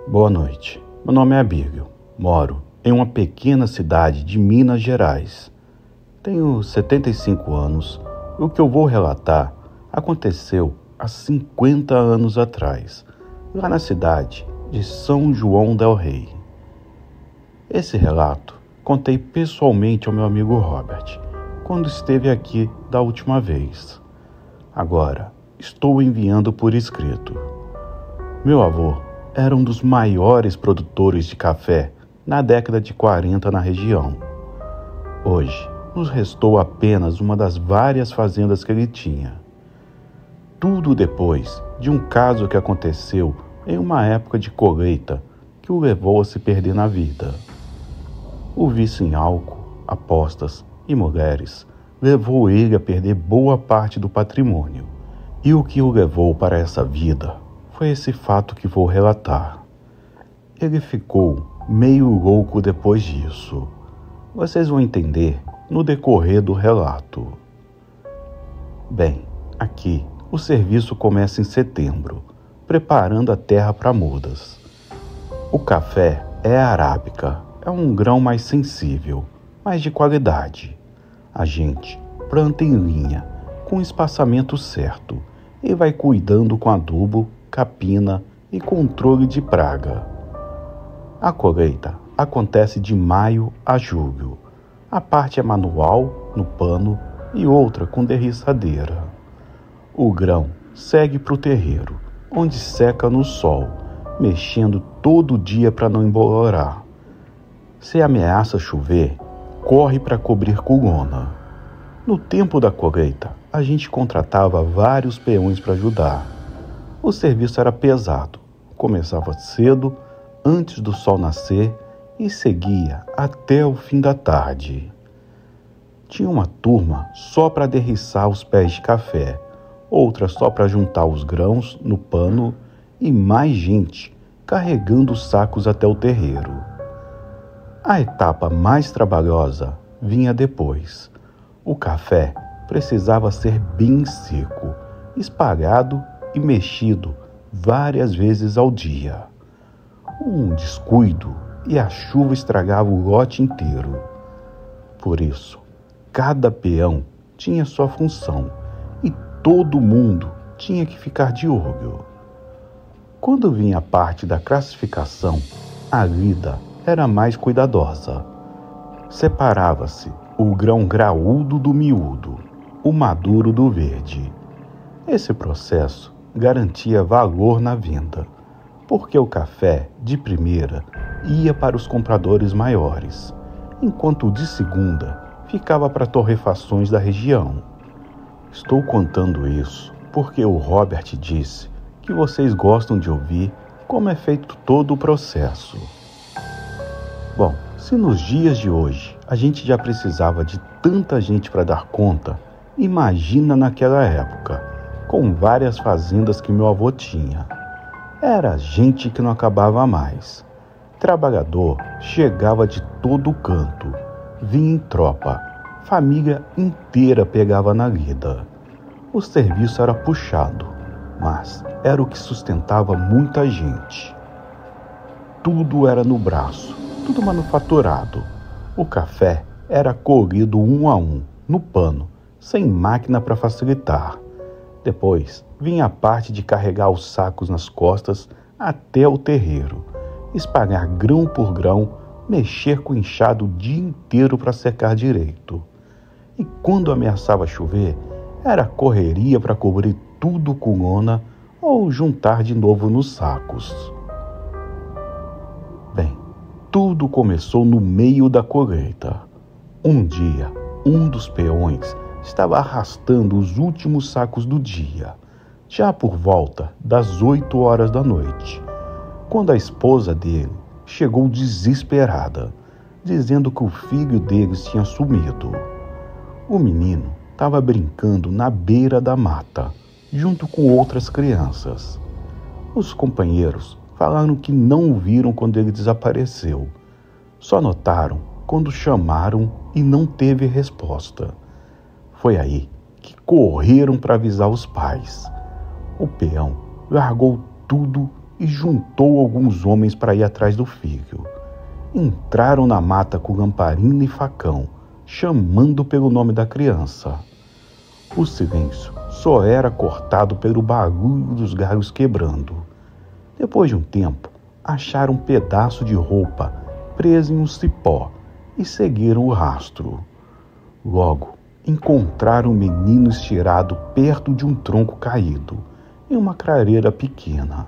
Boa noite. Meu nome é Abílio. Moro em uma pequena cidade de Minas Gerais. Tenho 75 anos e o que eu vou relatar aconteceu há 50 anos atrás, lá na cidade de São João del Rei. Esse relato contei pessoalmente ao meu amigo Robert, quando esteve aqui da última vez. Agora, estou enviando por escrito. Meu avô era um dos maiores produtores de café na década de 40 na região. Hoje, nos restou apenas uma das várias fazendas que ele tinha. Tudo depois de um caso que aconteceu em uma época de colheita que o levou a se perder na vida. O vício em álcool, apostas e mulheres levou ele a perder boa parte do patrimônio. E o que o levou para essa vida foi esse fato que vou relatar. Ele ficou meio louco depois disso. Vocês vão entender no decorrer do relato. Bem, aqui o serviço começa em setembro, preparando a terra para mudas. O café é arábica, é um grão mais sensível, mas de qualidade. A gente planta em linha, com espaçamento certo, e vai cuidando com adubo, capina e controle de praga. A colheita acontece de maio a julho. A parte é manual, no pano, e outra com derriçadeira. O grão segue para o terreiro, onde seca no sol, mexendo todo dia para não embolorar. Se ameaça chover, corre para cobrir com lona. No tempo da colheita, a gente contratava vários peões para ajudar. O serviço era pesado, começava cedo, antes do sol nascer, e seguia até o fim da tarde. Tinha uma turma só para derriçar os pés de café, outra só para juntar os grãos no pano e mais gente carregando os sacos até o terreiro. A etapa mais trabalhosa vinha depois. O café precisava ser bem seco, espalhado e mexido várias vezes ao dia. Um descuido e a chuva estragava o lote inteiro. Por isso, cada peão tinha sua função e todo mundo tinha que ficar de olho. Quando vinha a parte da classificação, a lida era mais cuidadosa. Separava-se o grão graúdo do miúdo, o maduro do verde. Esse processo garantia valor na venda, porque o café de primeira ia para os compradores maiores, enquanto o de segunda ficava para torrefações da região. Estou contando isso porque o Robert disse que vocês gostam de ouvir como é feito todo o processo. Bom, se nos dias de hoje a gente já precisava de tanta gente para dar conta, imagina naquela época, com várias fazendas que meu avô tinha. Era gente que não acabava mais. Trabalhador chegava de todo canto, vinha em tropa, família inteira pegava na lida. O serviço era puxado, mas era o que sustentava muita gente. Tudo era no braço, tudo manufaturado. O café era colhido um a um, no pano, sem máquina para facilitar. Depois vinha a parte de carregar os sacos nas costas até o terreiro, espalhar grão por grão, mexer com o enxado o dia inteiro para secar direito. E quando ameaçava chover, era correria para cobrir tudo com lona ou juntar de novo nos sacos. Bem, tudo começou no meio da colheita. Um dia, um dos peões estava arrastando os últimos sacos do dia, já por volta das 8 horas da noite, quando a esposa dele chegou desesperada, dizendo que o filho deles tinha sumido. O menino estava brincando na beira da mata, junto com outras crianças. Os companheiros falaram que não o viram quando ele desapareceu. Só notaram quando chamaram e não teve resposta. Foi aí que correram para avisar os pais. O peão largou tudo e juntou alguns homens para ir atrás do filho. Entraram na mata com lamparina e facão, chamando pelo nome da criança. O silêncio só era cortado pelo barulho dos galhos quebrando. Depois de um tempo, acharam um pedaço de roupa preso em um cipó e seguiram o rastro. Logo, encontraram o menino estirado perto de um tronco caído, em uma clareira pequena.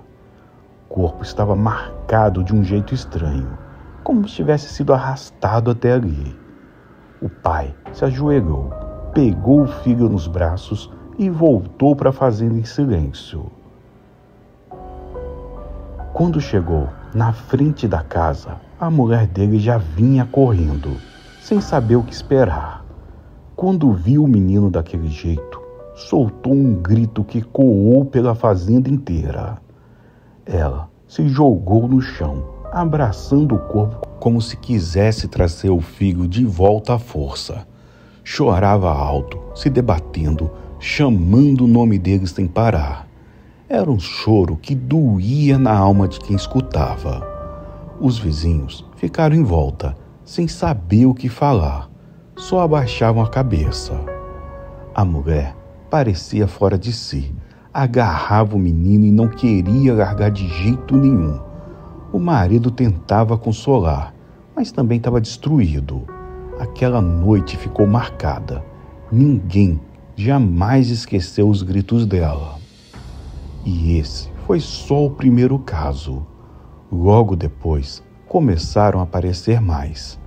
O corpo estava marcado de um jeito estranho, como se tivesse sido arrastado até ali. O pai se ajoelhou, pegou o filho nos braços e voltou para a fazenda em silêncio. Quando chegou na frente da casa, a mulher dele já vinha correndo, sem saber o que esperar. Quando viu o menino daquele jeito, soltou um grito que ecoou pela fazenda inteira. Ela se jogou no chão, abraçando o corpo como se quisesse trazer o filho de volta à força. Chorava alto, se debatendo, chamando o nome dele sem parar. Era um choro que doía na alma de quem escutava. Os vizinhos ficaram em volta, sem saber o que falar. Só abaixavam a cabeça. A mulher parecia fora de si. Agarrava o menino e não queria largar de jeito nenhum. O marido tentava consolar, mas também estava destruído. Aquela noite ficou marcada. Ninguém jamais esqueceu os gritos dela. E esse foi só o primeiro caso. Logo depois, começaram a aparecer mais.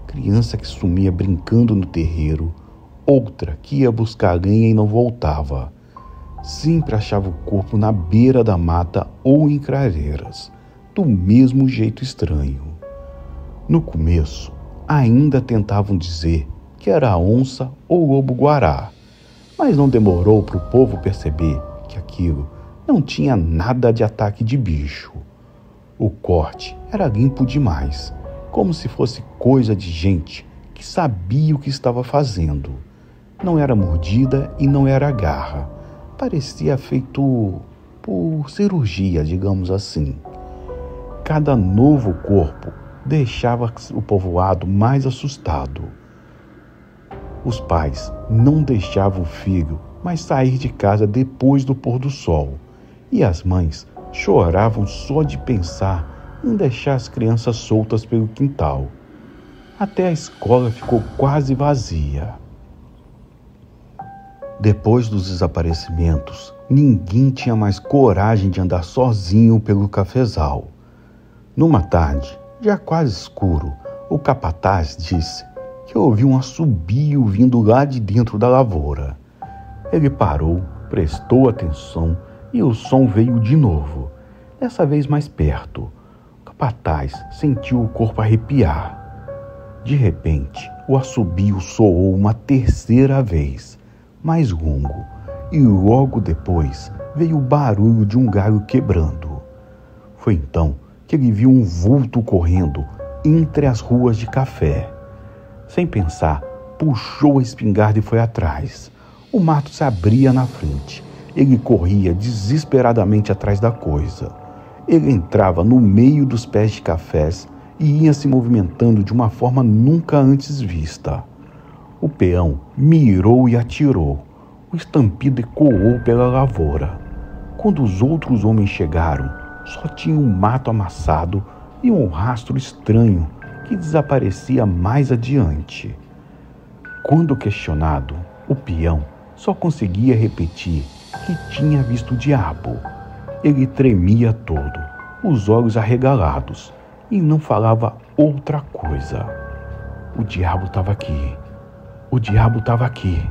Criança que sumia brincando no terreiro, outra que ia buscar lenha e não voltava. Sempre achava o corpo na beira da mata ou em clareiras, do mesmo jeito estranho. No começo, ainda tentavam dizer que era onça ou lobo-guará, mas não demorou para o povo perceber que aquilo não tinha nada de ataque de bicho. O corte era limpo demais, como se fosse coisa de gente que sabia o que estava fazendo. Não era mordida e não era garra. Parecia feito por cirurgia, digamos assim. Cada novo corpo deixava o povoado mais assustado. Os pais não deixavam o filho mais sair de casa depois do pôr do sol, e as mães choravam só de pensar em deixar as crianças soltas pelo quintal. Até a escola ficou quase vazia. Depois dos desaparecimentos, ninguém tinha mais coragem de andar sozinho pelo cafezal. Numa tarde, já quase escuro, o capataz disse que ouviu um assobio vindo lá de dentro da lavoura. Ele parou, prestou atenção e o som veio de novo, dessa vez mais perto. O capataz sentiu o corpo arrepiar. De repente, o assobio soou uma terceira vez, mais longo, e logo depois veio o barulho de um galho quebrando. Foi então que ele viu um vulto correndo entre as ruas de café. Sem pensar, puxou a espingarda e foi atrás. O mato se abria na frente. Ele corria desesperadamente atrás da coisa. Ele entrava no meio dos pés de cafés e ia se movimentando de uma forma nunca antes vista. O peão mirou e atirou. O estampido ecoou pela lavoura. Quando os outros homens chegaram, só tinha um mato amassado e um rastro estranho que desaparecia mais adiante. Quando questionado, o peão só conseguia repetir que tinha visto o diabo. Ele tremia todo, os olhos arregalados, e não falava outra coisa. O diabo estava aqui. O diabo estava aqui.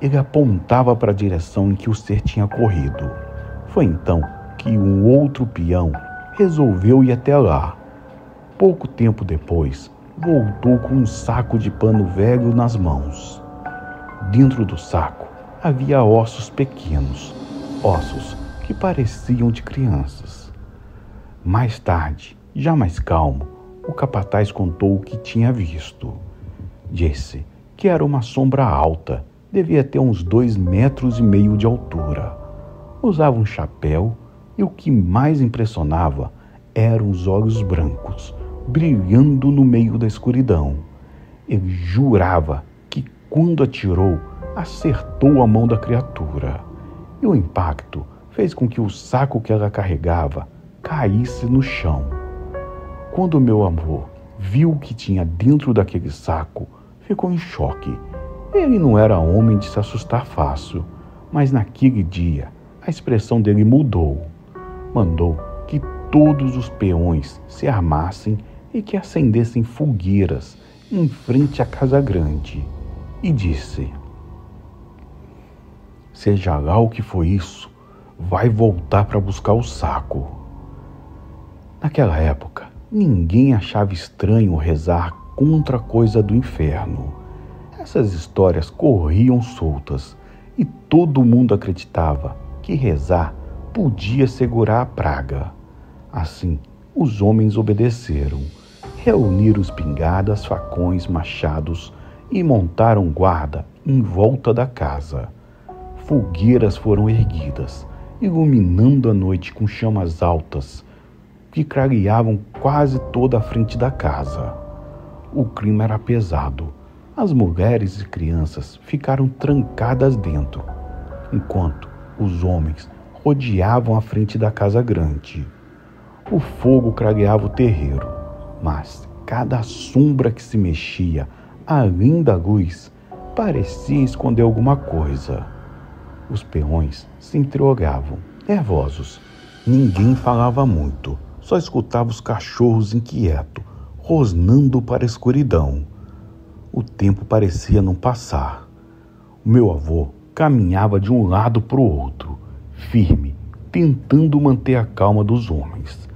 Ele apontava para a direção em que o ser tinha corrido. Foi então que um outro peão resolveu ir até lá. Pouco tempo depois, voltou com um saco de pano velho nas mãos. Dentro do saco havia ossos pequenos, ossos que pareciam de crianças. Mais tarde, já mais calmo, o capataz contou o que tinha visto. Disse que era uma sombra alta, devia ter uns 2,5 metros de altura. Usava um chapéu e o que mais impressionava eram os olhos brancos, brilhando no meio da escuridão. Ele jurava que, quando atirou, acertou a mão da criatura, e o impacto fez com que o saco que ela carregava caísse no chão. Quando meu avô viu o que tinha dentro daquele saco, ficou em choque. Ele não era homem de se assustar fácil, mas naquele dia a expressão dele mudou. Mandou que todos os peões se armassem e que acendessem fogueiras em frente à casa grande, e disse: seja lá o que foi isso, vai voltar para buscar o saco. Naquela época, ninguém achava estranho rezar contra a coisa do inferno. Essas histórias corriam soltas e todo mundo acreditava que rezar podia segurar a praga. Assim, os homens obedeceram, reuniram espingardas, facões, machados e montaram guarda em volta da casa. Fogueiras foram erguidas, iluminando a noite com chamas altas que clareavam quase toda a frente da casa. O clima era pesado. As mulheres e crianças ficaram trancadas dentro, enquanto os homens rodeavam a frente da casa grande. O fogo clareava o terreiro, mas cada sombra que se mexia além da luz parecia esconder alguma coisa. Os peões se interrogavam, nervosos. Ninguém falava muito, só escutava os cachorros inquietos, rosnando para a escuridão. O tempo parecia não passar. O meu avô caminhava de um lado para o outro, firme, tentando manter a calma dos homens.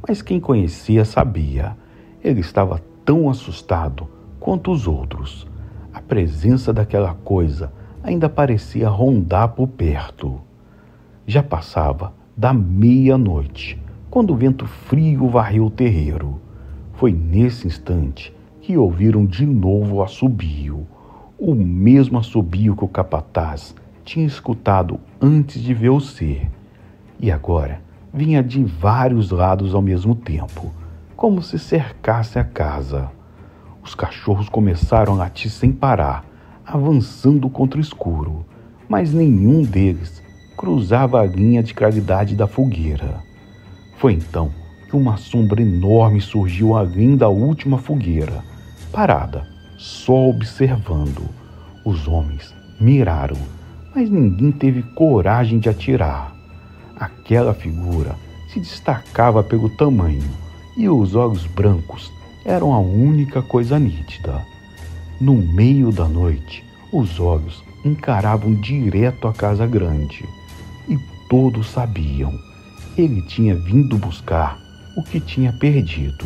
Mas quem conhecia sabia, ele estava tão assustado quanto os outros. A presença daquela coisa ainda parecia rondar por perto. Já passava da meia-noite, quando o vento frio varreu o terreiro. Foi nesse instante que ouviram de novo o assobio, o mesmo assobio que o capataz tinha escutado antes de ver o ser. E agora vinha de vários lados ao mesmo tempo, como se cercasse a casa. Os cachorros começaram a latir sem parar, avançando contra o escuro, mas nenhum deles cruzava a linha de claridade da fogueira. Foi então que uma sombra enorme surgiu além da última fogueira, parada, só observando. Os homens miraram, mas ninguém teve coragem de atirar. Aquela figura se destacava pelo tamanho, e os olhos brancos eram a única coisa nítida. No meio da noite, os olhos encaravam direto a casa grande, e todos sabiam, ele tinha vindo buscar o que tinha perdido.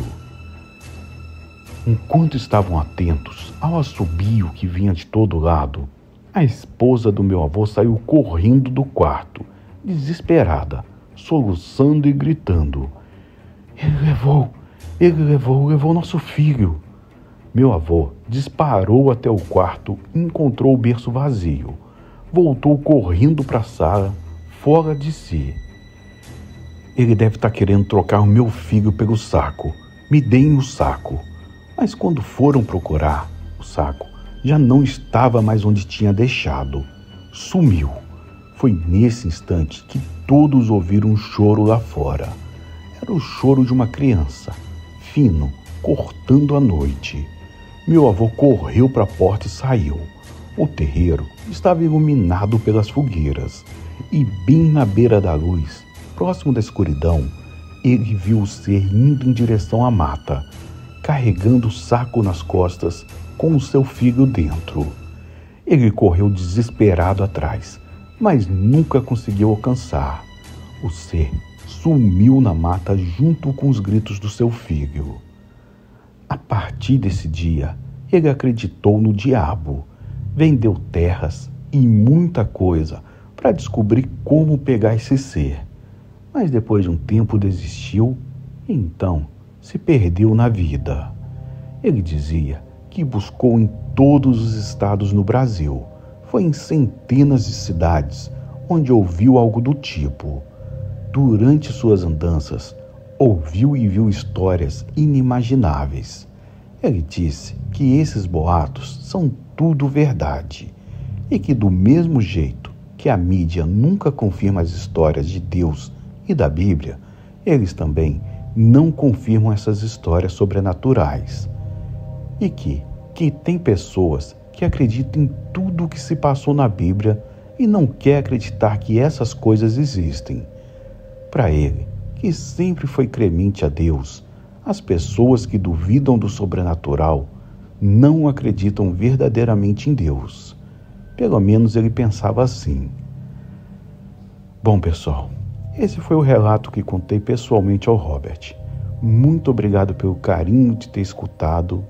Enquanto estavam atentos ao assobio que vinha de todo lado, a esposa do meu avô saiu correndo do quarto, desesperada, soluçando e gritando: Ele levou nosso filho. Meu avô disparou até o quarto e encontrou o berço vazio. Voltou correndo para a sala, fora de si. Ele deve estar querendo trocar o meu filho pelo saco. Me deem o saco. Mas quando foram procurar, o saco já não estava mais onde tinha deixado. Sumiu. Foi nesse instante que todos ouviram um choro lá fora. Era o choro de uma criança, fino, cortando a noite. Meu avô correu para a porta e saiu. O terreiro estava iluminado pelas fogueiras, e bem na beira da luz, próximo da escuridão, ele viu o ser indo em direção à mata, carregando o saco nas costas com o seu filho dentro. Ele correu desesperado atrás, mas nunca conseguiu alcançar. O ser sumiu na mata junto com os gritos do seu filho. A partir desse dia, ele acreditou no diabo, vendeu terras e muita coisa para descobrir como pegar esse ser. Mas depois de um tempo desistiu e então se perdeu na vida. Ele dizia que buscou em todos os estados no Brasil. Foi em centenas de cidades onde ouviu algo do tipo. durante suas andanças, ouviu e viu histórias inimagináveis. Ele disse que esses boatos são tudo verdade e que, do mesmo jeito que a mídia nunca confirma as histórias de Deus e da Bíblia, eles também não confirmam essas histórias sobrenaturais. E que tem pessoas que acreditam em tudo o que se passou na Bíblia e não quer acreditar que essas coisas existem. Para ele, que sempre foi cremente a Deus, as pessoas que duvidam do sobrenatural não acreditam verdadeiramente em Deus. Pelo menos ele pensava assim. Bom, pessoal, esse foi o relato que contei pessoalmente ao Robert. Muito obrigado pelo carinho de ter escutado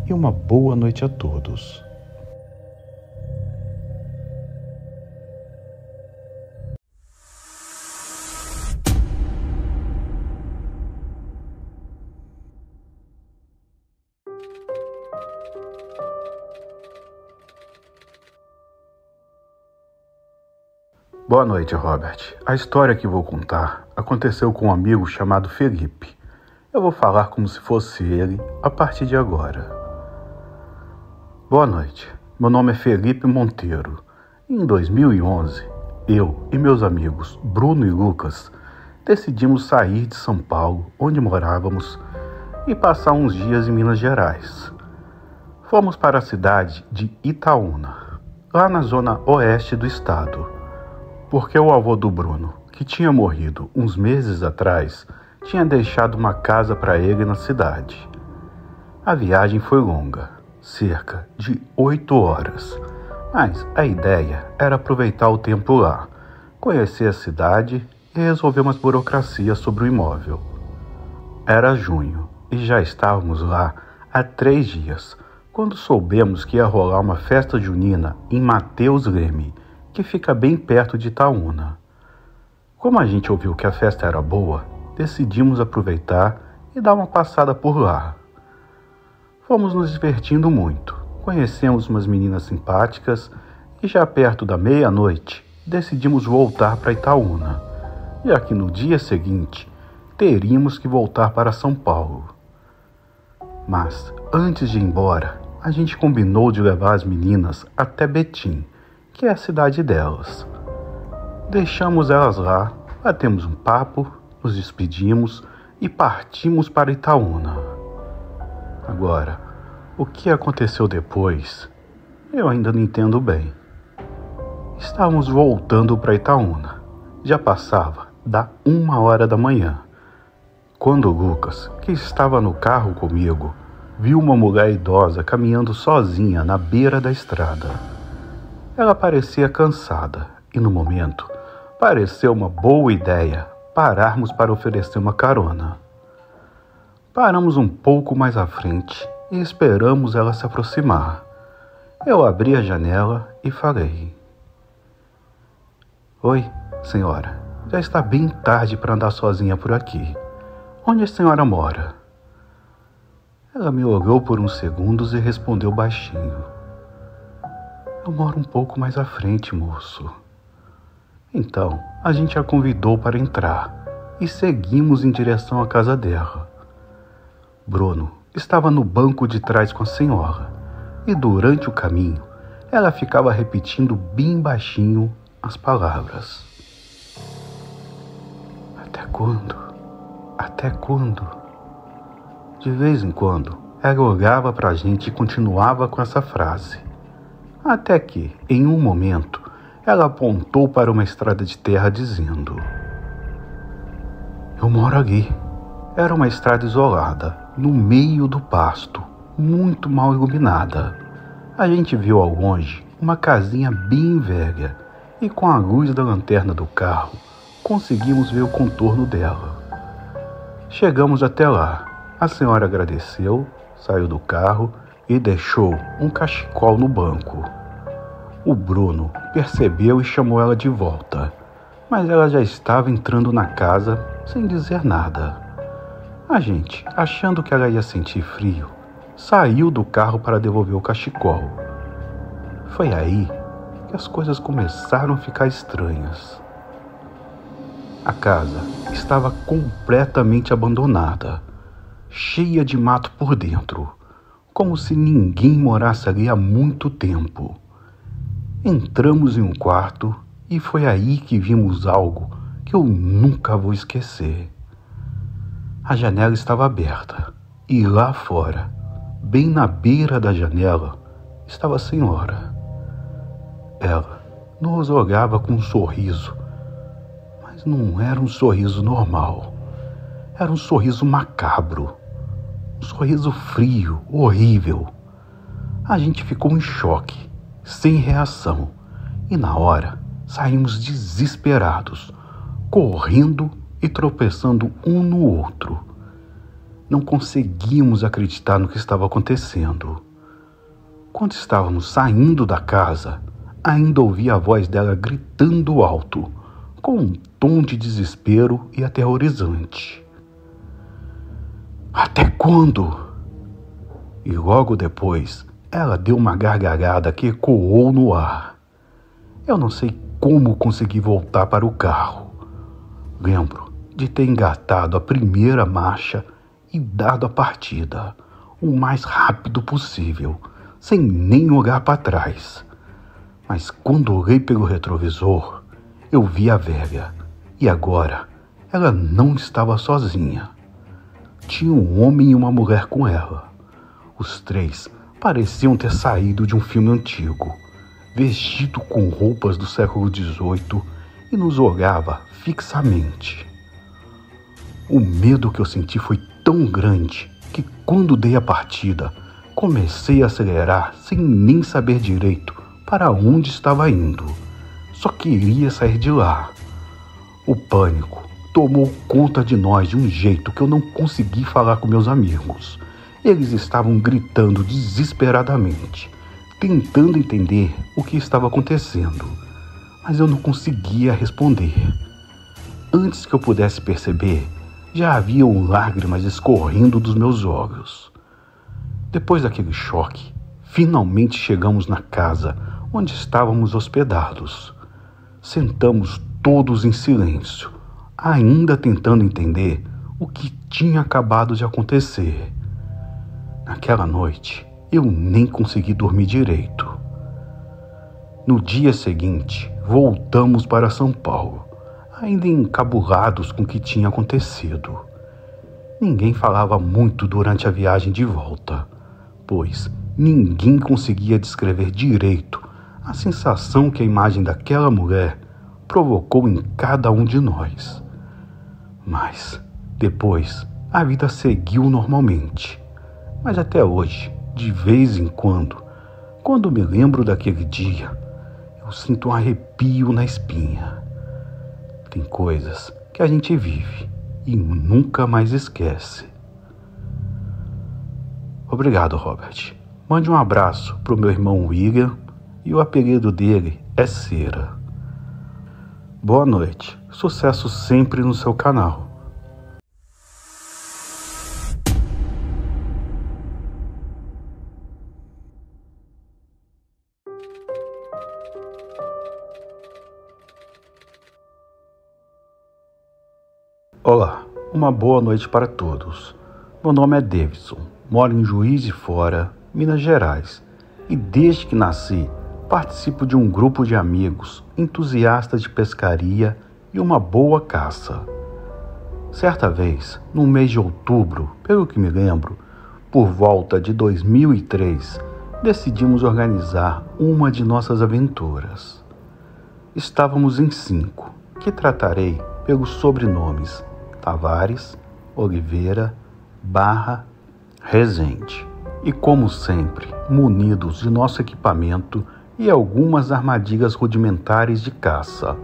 e uma boa noite a todos. Boa noite, Robert. A história que vou contar aconteceu com um amigo chamado Felipe. Eu vou falar como se fosse ele a partir de agora. Boa noite. Meu nome é Felipe Monteiro. Em 2011, eu e meus amigos Bruno e Lucas decidimos sair de São Paulo, onde morávamos, e passar uns dias em Minas Gerais. Fomos para a cidade de Itaúna, lá na zona oeste do estado, porque o avô do Bruno, que tinha morrido uns meses atrás, tinha deixado uma casa para ele na cidade. A viagem foi longa, cerca de 8 horas, mas a ideia era aproveitar o tempo lá, conhecer a cidade e resolver umas burocracias sobre o imóvel. Era junho e já estávamos lá há 3 dias, quando soubemos que ia rolar uma festa junina em Mateus Leme, que fica bem perto de Itaúna. Como a gente ouviu que a festa era boa, decidimos aproveitar e dar uma passada por lá. Fomos nos divertindo muito, conhecemos umas meninas simpáticas e já perto da meia-noite decidimos voltar para Itaúna, já que no dia seguinte teríamos que voltar para São Paulo. Mas antes de ir embora, a gente combinou de levar as meninas até Betim, que é a cidade delas. Deixamos elas lá, batemos um papo, nos despedimos e partimos para Itaúna. Agora, o que aconteceu depois, eu ainda não entendo bem. Estávamos voltando para Itaúna. Já passava da 1h da manhã, quando o Lucas, que estava no carro comigo, viu uma mulher idosa caminhando sozinha na beira da estrada. Ela parecia cansada e, no momento, pareceu uma boa ideia pararmos para oferecer uma carona. Paramos um pouco mais à frente e esperamos ela se aproximar. Eu abri a janela e falei: "Oi, senhora, já está bem tarde para andar sozinha por aqui. Onde a senhora mora?" Ela me olhou por uns segundos e respondeu baixinho: "Eu moro um pouco mais à frente, moço." Então, a gente a convidou para entrar e seguimos em direção à casa dela. Bruno estava no banco de trás com a senhora e, durante o caminho, ela ficava repetindo bem baixinho as palavras: "Até quando? Até quando?" De vez em quando, ela olhava para a gente e continuava com essa frase. Até que, em um momento, ela apontou para uma estrada de terra dizendo: "Eu moro ali." Era uma estrada isolada, no meio do pasto, muito mal iluminada. A gente viu ao longe uma casinha bem velha e, com a luz da lanterna do carro, conseguimos ver o contorno dela. Chegamos até lá. A senhora agradeceu, saiu do carro e deixou um cachecol no banco. O Bruno percebeu e chamou ela de volta, mas ela já estava entrando na casa sem dizer nada. A gente, achando que ela ia sentir frio, saiu do carro para devolver o cachecol. Foi aí que as coisas começaram a ficar estranhas. A casa estava completamente abandonada, cheia de mato por dentro, como se ninguém morasse ali há muito tempo. Entramos em um quarto e foi aí que vimos algo que eu nunca vou esquecer. A janela estava aberta e lá fora, bem na beira da janela, estava a senhora. Ela nos olhava com um sorriso, mas não era um sorriso normal. Era um sorriso macabro, um sorriso frio, horrível. A gente ficou em choque, sem reação, e na hora saímos desesperados, correndo e tropeçando um no outro. Não conseguíamos acreditar no que estava acontecendo. Quando estávamos saindo da casa, ainda ouvi a voz dela gritando alto, com um tom de desespero e aterrorizante. Até quando? E logo depois, ela deu uma gargalhada que ecoou no ar. Eu não sei como consegui voltar para o carro. Lembro de ter engatado a primeira marcha e dado a partida, o mais rápido possível, sem nem olhar para trás. Mas quando olhei pelo retrovisor, eu vi a velha, e agora ela não estava sozinha. Tinha um homem e uma mulher com ela. Os três pareciam ter saído de um filme antigo, vestido com roupas do século XVIII, e nos olhava fixamente. O medo que eu senti foi tão grande que, quando dei a partida, comecei a acelerar sem nem saber direito para onde estava indo. Só queria sair de lá. O pânico tomou conta de nós de um jeito que eu não consegui falar com meus amigos. Eles estavam gritando desesperadamente, tentando entender o que estava acontecendo, mas eu não conseguia responder. Antes que eu pudesse perceber, já haviam lágrimas escorrendo dos meus olhos. Depois daquele choque, finalmente chegamos na casa onde estávamos hospedados. Sentamos todos em silêncio, ainda tentando entender o que tinha acabado de acontecer. Naquela noite, eu nem consegui dormir direito. No dia seguinte, voltamos para São Paulo, ainda encabulados com o que tinha acontecido. Ninguém falava muito durante a viagem de volta, pois ninguém conseguia descrever direito a sensação que a imagem daquela mulher provocou em cada um de nós. Mas, depois, a vida seguiu normalmente. Mas até hoje, de vez em quando me lembro daquele dia, eu sinto um arrepio na espinha. Tem coisas que a gente vive e nunca mais esquece. Obrigado, Robert. Mande um abraço pro meu irmão William e o apelido dele é Cera. Boa noite. Sucesso sempre no seu canal. Olá, uma boa noite para todos. Meu nome é Davidson, moro em Juiz de Fora, Minas Gerais, e desde que nasci participo de um grupo de amigos entusiastas de pescaria e uma boa caça. Certa vez, no mês de outubro, pelo que me lembro, por volta de 2003, decidimos organizar uma de nossas aventuras. Estávamos em 5, que tratarei pelos sobrenomes Tavares, Oliveira, Barra, Rezende. E como sempre, munidos de nosso equipamento e algumas armadilhas rudimentares de caça.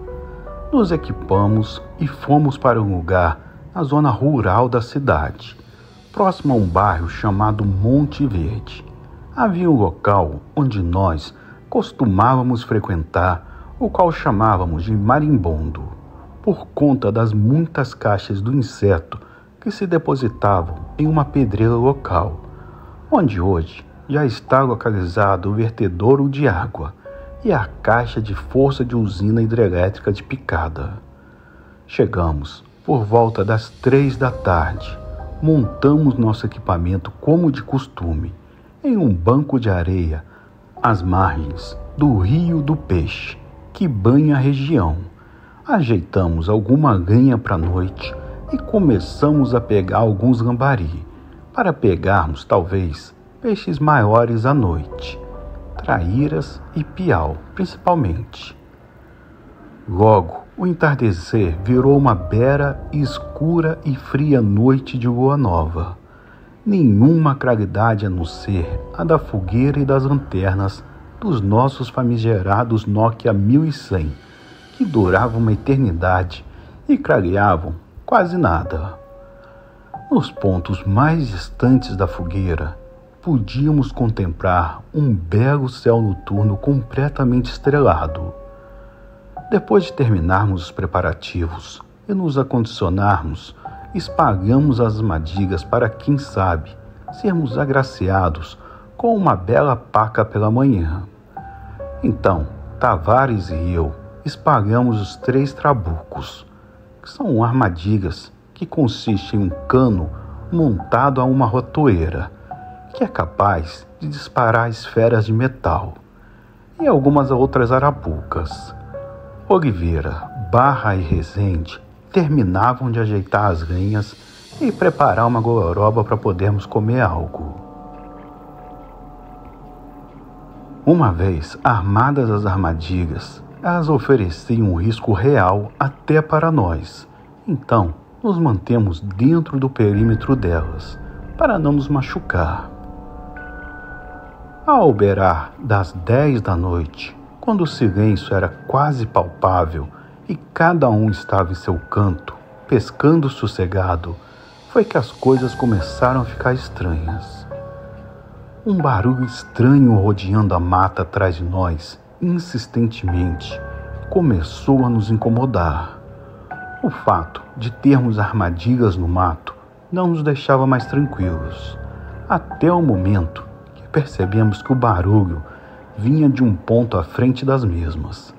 Nos equipamos e fomos para um lugar na zona rural da cidade, próximo a um bairro chamado Monte Verde. Havia um local onde nós costumávamos frequentar, o qual chamávamos de marimbondo, por conta das muitas caixas do inseto que se depositavam em uma pedreira local, onde hoje já está localizado o vertedouro de água e a caixa de força de usina hidrelétrica de Picada. Chegamos por volta das 3 da tarde. Montamos nosso equipamento como de costume, em um banco de areia, às margens do Rio do Peixe, que banha a região. Ajeitamos alguma ganha para a noite e começamos a pegar alguns lambari, para pegarmos, talvez, peixes maiores à noite, traíras e piau, principalmente. Logo, o entardecer virou uma bela, escura e fria noite de lua nova. Nenhuma claridade a não ser a da fogueira e das lanternas dos nossos famigerados Nokia 1100, que duravam uma eternidade e clareavam quase nada. Nos pontos mais distantes da fogueira, podíamos contemplar um belo céu noturno completamente estrelado. Depois de terminarmos os preparativos e nos acondicionarmos, espalhamos as armadilhas para, quem sabe, sermos agraciados com uma bela paca pela manhã. Então, Tavares e eu espalhamos os 3 trabucos, que são armadilhas que consistem em um cano montado a uma ratoeira, que é capaz de disparar esferas de metal, e algumas outras arapucas. Oliveira, Barra e Rezende terminavam de ajeitar as lenhas e preparar uma gororoba para podermos comer algo. Uma vez armadas as armadilhas, elas ofereciam um risco real até para nós. Então, nos mantemos dentro do perímetro delas, para não nos machucar. Ao beirar das 10 da noite, quando o silêncio era quase palpável e cada um estava em seu canto, pescando sossegado, foi que as coisas começaram a ficar estranhas. Um barulho estranho rodeando a mata atrás de nós, insistentemente, começou a nos incomodar. O fato de termos armadilhas no mato não nos deixava mais tranquilos, até o momento que percebemos que o barulho vinha de um ponto à frente das mesmas.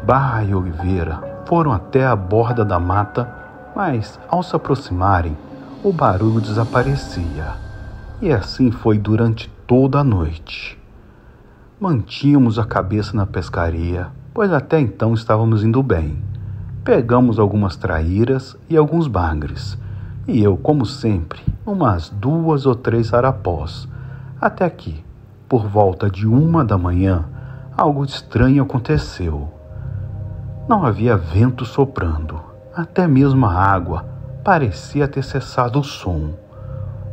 Barra e Oliveira foram até a borda da mata, mas, ao se aproximarem, o barulho desaparecia. E assim foi durante toda a noite. Mantínhamos a cabeça na pescaria, pois até então estávamos indo bem. Pegamos algumas traíras e alguns bagres, e eu, como sempre, umas 2 ou 3 arapós, até que, por volta de 1 da manhã, algo estranho aconteceu. Não havia vento soprando, até mesmo a água parecia ter cessado o som.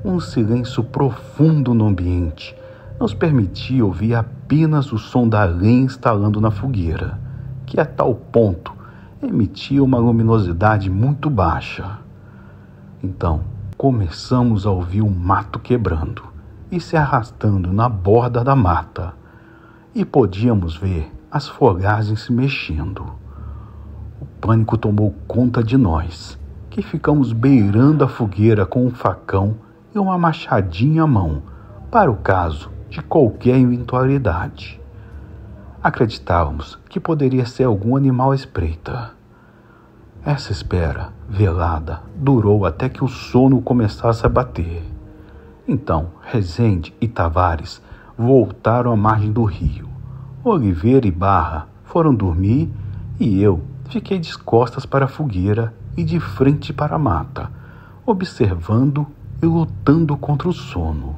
Um silêncio profundo no ambiente nos permitia ouvir apenas o som da lenha instalando na fogueira, que a tal ponto emitia uma luminosidade muito baixa. Então, começamos a ouvir o mato quebrando e se arrastando na borda da mata, e podíamos ver as folhagens se mexendo. O pânico tomou conta de nós, que ficamos beirando a fogueira com um facão e uma machadinha à mão, para o caso de qualquer eventualidade. Acreditávamos que poderia ser algum animal à espreita. Essa espera, velada, durou até que o sono começasse a bater. Então, Rezende e Tavares voltaram à margem do rio. Oliveira e Barra foram dormir e eu fiquei de costas para a fogueira e de frente para a mata, observando e lutando contra o sono.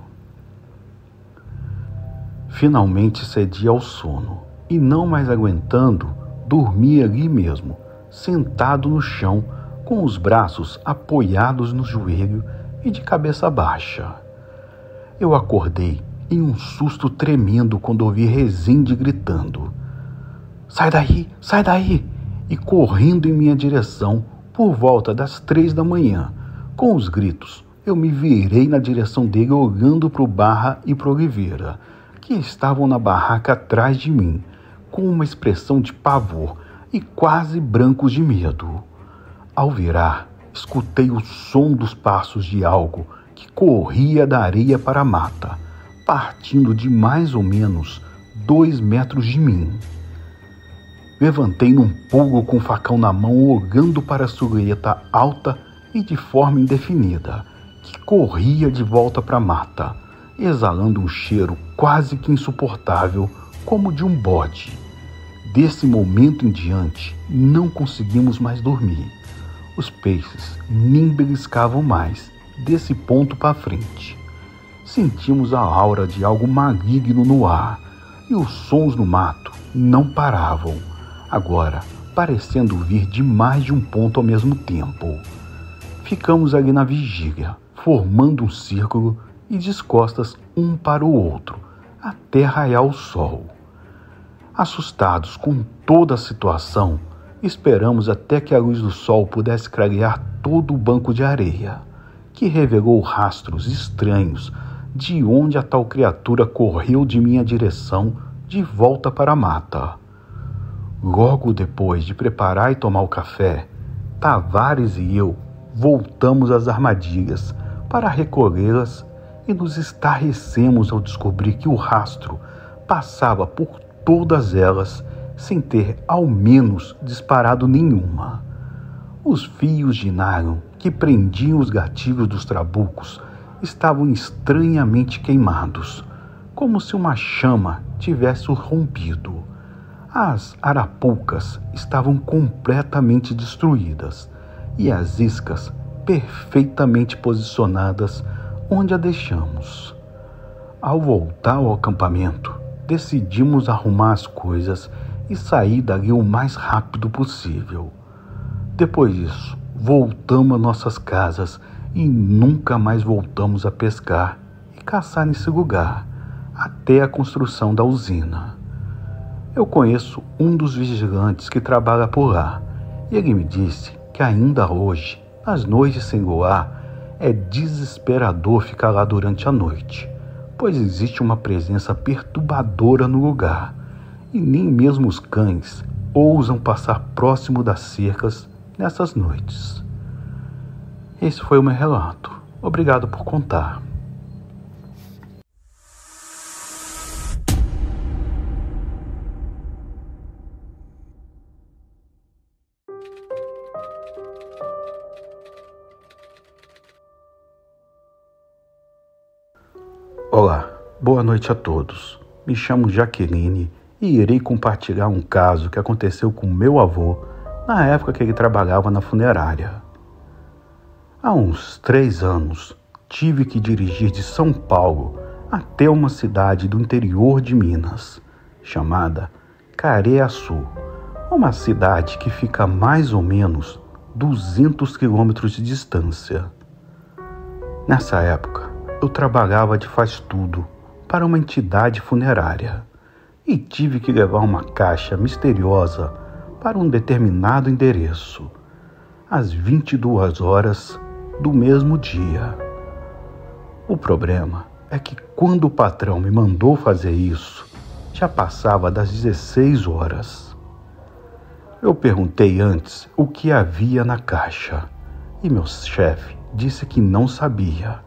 Finalmente cedi ao sono e, não mais aguentando, dormi ali mesmo, sentado no chão, com os braços apoiados no joelho e de cabeça baixa. Eu acordei em um susto tremendo quando ouvi Rezende gritando: sai daí! Sai daí!" e correndo em minha direção por volta das 3 da manhã. Com os gritos, eu me virei na direção dele, olhando para o Barra e para o Oliveira, que estavam na barraca atrás de mim, com uma expressão de pavor e quase brancos de medo. Ao virar, escutei o som dos passos de algo que corria da areia para a mata, partindo de mais ou menos 2 metros de mim. Levantei num pulo com o facão na mão, olhando para a silhueta alta e de forma indefinida, que corria de volta para a mata, exalando um cheiro quase que insuportável, como de um bode. Desse momento em diante, não conseguimos mais dormir. Os peixes nem beliscavam mais, desse ponto para frente. Sentimos a aura de algo maligno no ar, e os sons no mato não paravam, agora parecendo vir de mais de um ponto ao mesmo tempo. Ficamos ali na vigília, formando um círculo e de costas um para o outro, até raiar o sol. Assustados com toda a situação, esperamos até que a luz do sol pudesse clarear todo o banco de areia, que revelou rastros estranhos de onde a tal criatura correu de minha direção de volta para a mata. Logo depois de preparar e tomar o café, Tavares e eu voltamos às armadilhas para recolhê-las e nos estarrecemos ao descobrir que o rastro passava por todas elas sem ter ao menos disparado nenhuma. Os fios de nylon que prendiam os gatilhos dos trabucos estavam estranhamente queimados, como se uma chama tivesse rompido. As arapucas estavam completamente destruídas e as iscas perfeitamente posicionadas onde a deixamos. Ao voltar ao acampamento, decidimos arrumar as coisas e sair dali o mais rápido possível. Depois disso, voltamos às nossas casas e nunca mais voltamos a pescar e caçar nesse lugar, até a construção da usina. Eu conheço um dos vigilantes que trabalha por lá, e ele me disse que ainda hoje, nas noites sem luar, é desesperador ficar lá durante a noite, pois existe uma presença perturbadora no lugar, e nem mesmo os cães ousam passar próximo das cercas nessas noites. Esse foi o meu relato. Obrigado por contar. Olá, boa noite a todos. Me chamo Jaqueline e irei compartilhar um caso que aconteceu com meu avô na época que ele trabalhava na funerária. Há uns 3 anos, tive que dirigir de São Paulo até uma cidade do interior de Minas, chamada Careaçu, uma cidade que fica a mais ou menos 200 quilômetros de distância. Nessa época, eu trabalhava de faz-tudo para uma entidade funerária e tive que levar uma caixa misteriosa para um determinado endereço, às 22 horas do mesmo dia. O problema é que quando o patrão me mandou fazer isso, já passava das 16 horas. Eu perguntei antes o que havia na caixa e meu chefe disse que não sabia,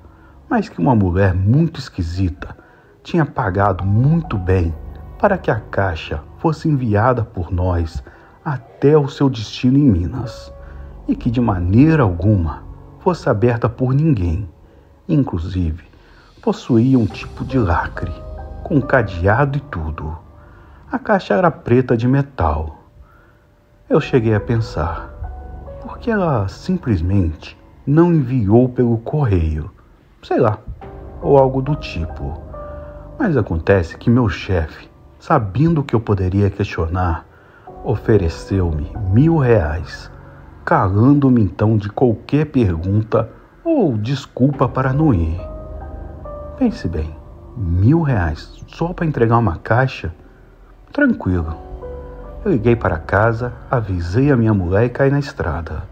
mas que uma mulher muito esquisita tinha pagado muito bem para que a caixa fosse enviada por nós até o seu destino em Minas e que de maneira alguma fosse aberta por ninguém. Inclusive, possuía um tipo de lacre, com cadeado e tudo. A caixa era preta de metal. Eu cheguei a pensar, por que ela simplesmente não enviou pelo correio? Sei lá, ou algo do tipo. Mas acontece que meu chefe, sabendo que eu poderia questionar, ofereceu-me R$1.000, calando-me então de qualquer pergunta ou desculpa para não ir. Pense bem, R$1.000 só para entregar uma caixa? Tranquilo. Eu liguei para casa, avisei a minha mulher e caí na estrada.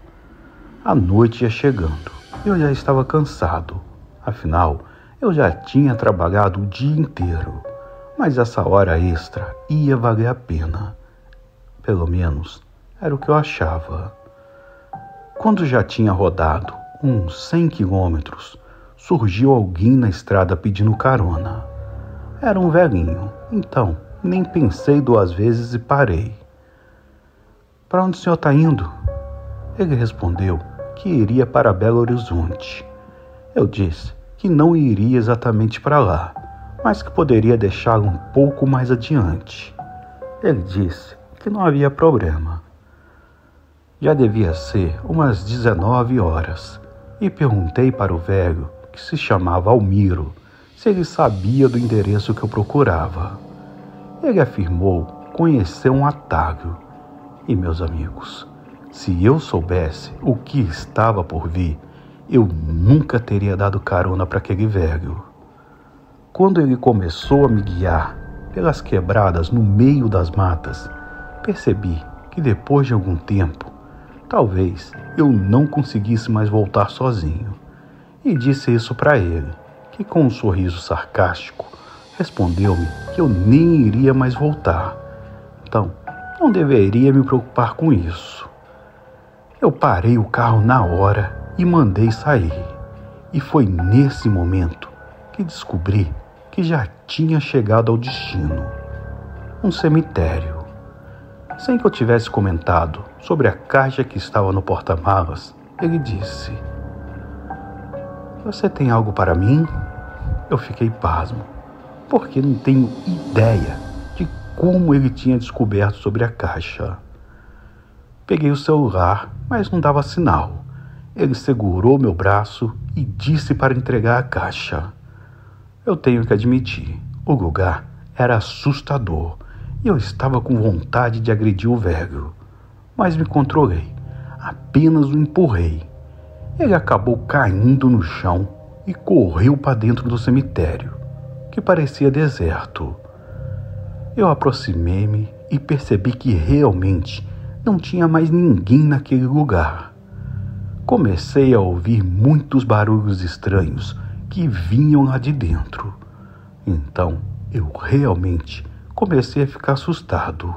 A noite ia chegando. Eu já estava cansado. Afinal, eu já tinha trabalhado o dia inteiro. Mas essa hora extra ia valer a pena. Pelo menos, era o que eu achava. Quando já tinha rodado uns 100 quilômetros, surgiu alguém na estrada pedindo carona. Era um velhinho, então nem pensei 2 vezes e parei. Para onde o senhor está indo? Ele respondeu que iria para Belo Horizonte. Eu disse que não iria exatamente para lá, mas que poderia deixá-lo um pouco mais adiante. Ele disse que não havia problema. Já devia ser umas 19 horas e perguntei para o velho, que se chamava Almiro, se ele sabia do endereço que eu procurava. Ele afirmou conhecer um atalho. E, meus amigos, se eu soubesse o que estava por vir, eu nunca teria dado carona para aquele velho. Quando ele começou a me guiar pelas quebradas no meio das matas, percebi que depois de algum tempo, talvez eu não conseguisse mais voltar sozinho. E disse isso para ele, que com um sorriso sarcástico respondeu-me que eu nem iria mais voltar. Então, não deveria me preocupar com isso. Eu parei o carro na hora e mandei sair. E foi nesse momento que descobri que já tinha chegado ao destino. Um cemitério. Sem que eu tivesse comentado sobre a caixa que estava no porta-malas, ele disse: "Você tem algo para mim?" Eu fiquei pasmo, porque não tenho ideia de como ele tinha descoberto sobre a caixa. Peguei o celular, mas não dava sinal. Ele segurou meu braço e disse para entregar a caixa. Eu tenho que admitir, o lugar era assustador e eu estava com vontade de agredir o velho, mas me controlei, apenas o empurrei. Ele acabou caindo no chão e correu para dentro do cemitério, que parecia deserto. Eu aproximei-me e percebi que realmente não tinha mais ninguém naquele lugar. Comecei a ouvir muitos barulhos estranhos que vinham lá de dentro. Então eu realmente comecei a ficar assustado.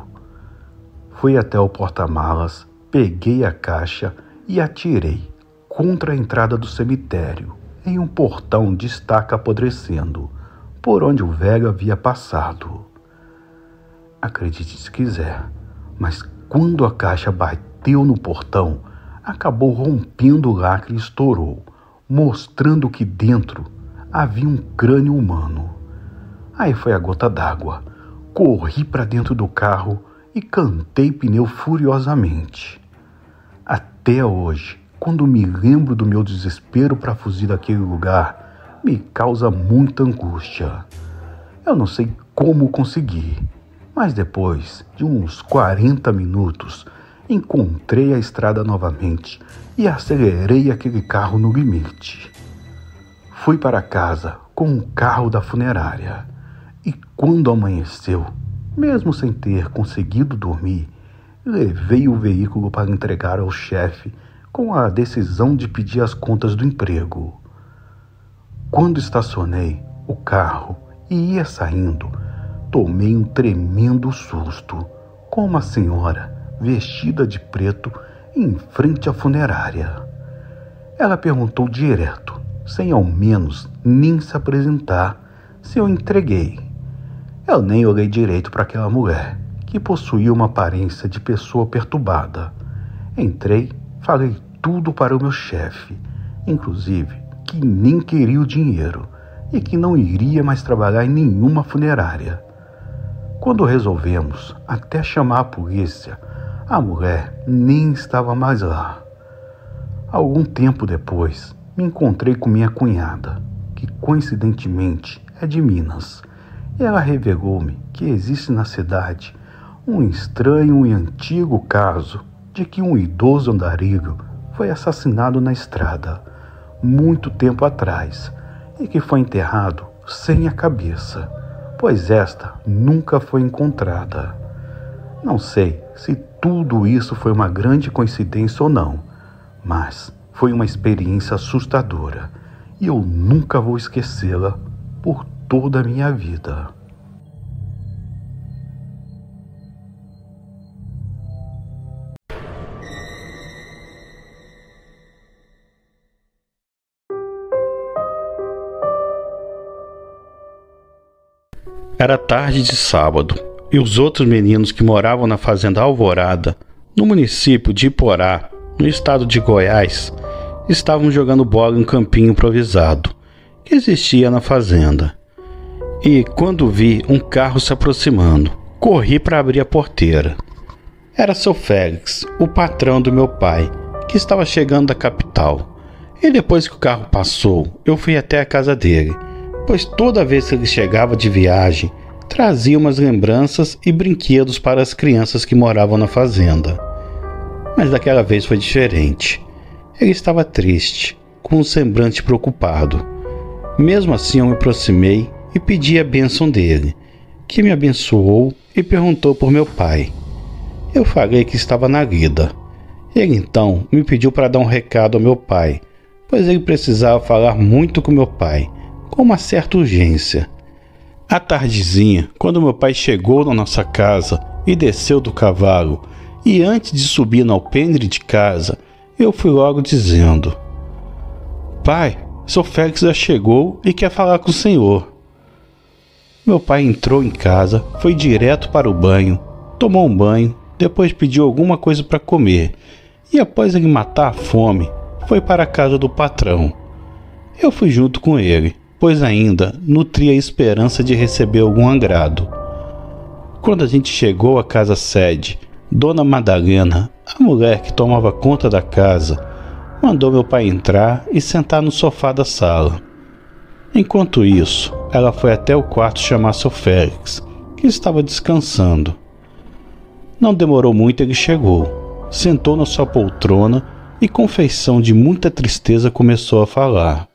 Fui até o porta-malas, peguei a caixa e atirei contra a entrada do cemitério, em um portão de estaca apodrecendo, por onde o velho havia passado. Acredite se quiser, mas quando a caixa bateu no portão, acabou rompendo o lacre e estourou, mostrando que dentro havia um crânio humano. Aí foi a gota d'água. Corri para dentro do carro e cantei pneu furiosamente. Até hoje, quando me lembro do meu desespero para fugir daquele lugar, me causa muita angústia. Eu não sei como consegui, mas depois de uns 40 minutos, encontrei a estrada novamente e acelerei aquele carro no limite. Fui para casa com um carro da funerária e quando amanheceu, mesmo sem ter conseguido dormir, levei o veículo para entregar ao chefe com a decisão de pedir as contas do emprego. Quando estacionei o carro e ia saindo, tomei um tremendo susto com uma senhora vestida de preto em frente à funerária. Ela perguntou direto, sem ao menos nem se apresentar, se eu entreguei. Eu nem olhei direito para aquela mulher, que possuía uma aparência de pessoa perturbada. Entrei, falei tudo para o meu chefe, inclusive que nem queria o dinheiro e que não iria mais trabalhar em nenhuma funerária. Quando resolvemos até chamar a polícia, a mulher nem estava mais lá. Algum tempo depois, me encontrei com minha cunhada, que coincidentemente é de Minas, e ela revelou-me que existe na cidade um estranho e antigo caso de que um idoso andarilho foi assassinado na estrada, muito tempo atrás, e que foi enterrado sem a cabeça, pois esta nunca foi encontrada. Não sei se tudo isso foi uma grande coincidência ou não, mas foi uma experiência assustadora e eu nunca vou esquecê-la por toda a minha vida. Era tarde de sábado e os outros meninos que moravam na fazenda Alvorada No município de Iporá, no estado de Goiás, estavam jogando bola em um campinho improvisado que existia na fazenda. E quando vi um carro se aproximando, corri para abrir a porteira. Era seu Félix, o patrão do meu pai, que estava chegando da capital. E depois que o carro passou, eu fui até a casa dele, pois toda vez que ele chegava de viagem, trazia umas lembranças e brinquedos para as crianças que moravam na fazenda. Mas daquela vez foi diferente. Ele estava triste, com um semblante preocupado. Mesmo assim eu me aproximei e pedi a bênção dele, que me abençoou e perguntou por meu pai. Eu falei que estava na lida. Ele então me pediu para dar um recado ao meu pai, pois ele precisava falar muito com meu pai, com uma certa urgência. À tardezinha, quando meu pai chegou na nossa casa e desceu do cavalo, e antes de subir no alpendre de casa, eu fui logo dizendo: Pai, seu Félix já chegou e quer falar com o senhor. Meu pai entrou em casa, foi direto para o banho, tomou um banho, depois pediu alguma coisa para comer e após ele matar a fome, foi para a casa do patrão. Eu fui junto com ele, pois ainda nutria a esperança de receber algum agrado. Quando a gente chegou à casa sede, Dona Madalena, a mulher que tomava conta da casa, mandou meu pai entrar e sentar no sofá da sala. Enquanto isso, ela foi até o quarto chamar seu Félix, que estava descansando. Não demorou muito, ele chegou, sentou na sua poltrona e com feição de muita tristeza começou a falar.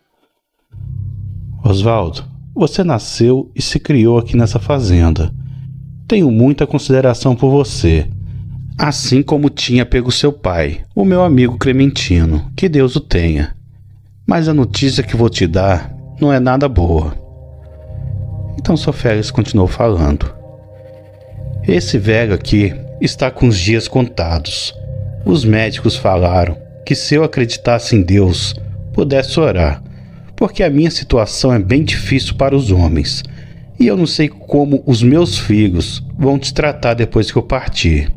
Osvaldo, você nasceu e se criou aqui nessa fazenda. Tenho muita consideração por você, assim como tinha pego seu pai, o meu amigo Clementino, que Deus o tenha. Mas a notícia que vou te dar não é nada boa. Então seu Félix continuou falando. Esse velho aqui está com os dias contados. Os médicos falaram que se eu acreditasse em Deus, pudesse orar, porque a minha situação é bem difícil para os homens, e eu não sei como os meus filhos vão te tratar depois que eu partir.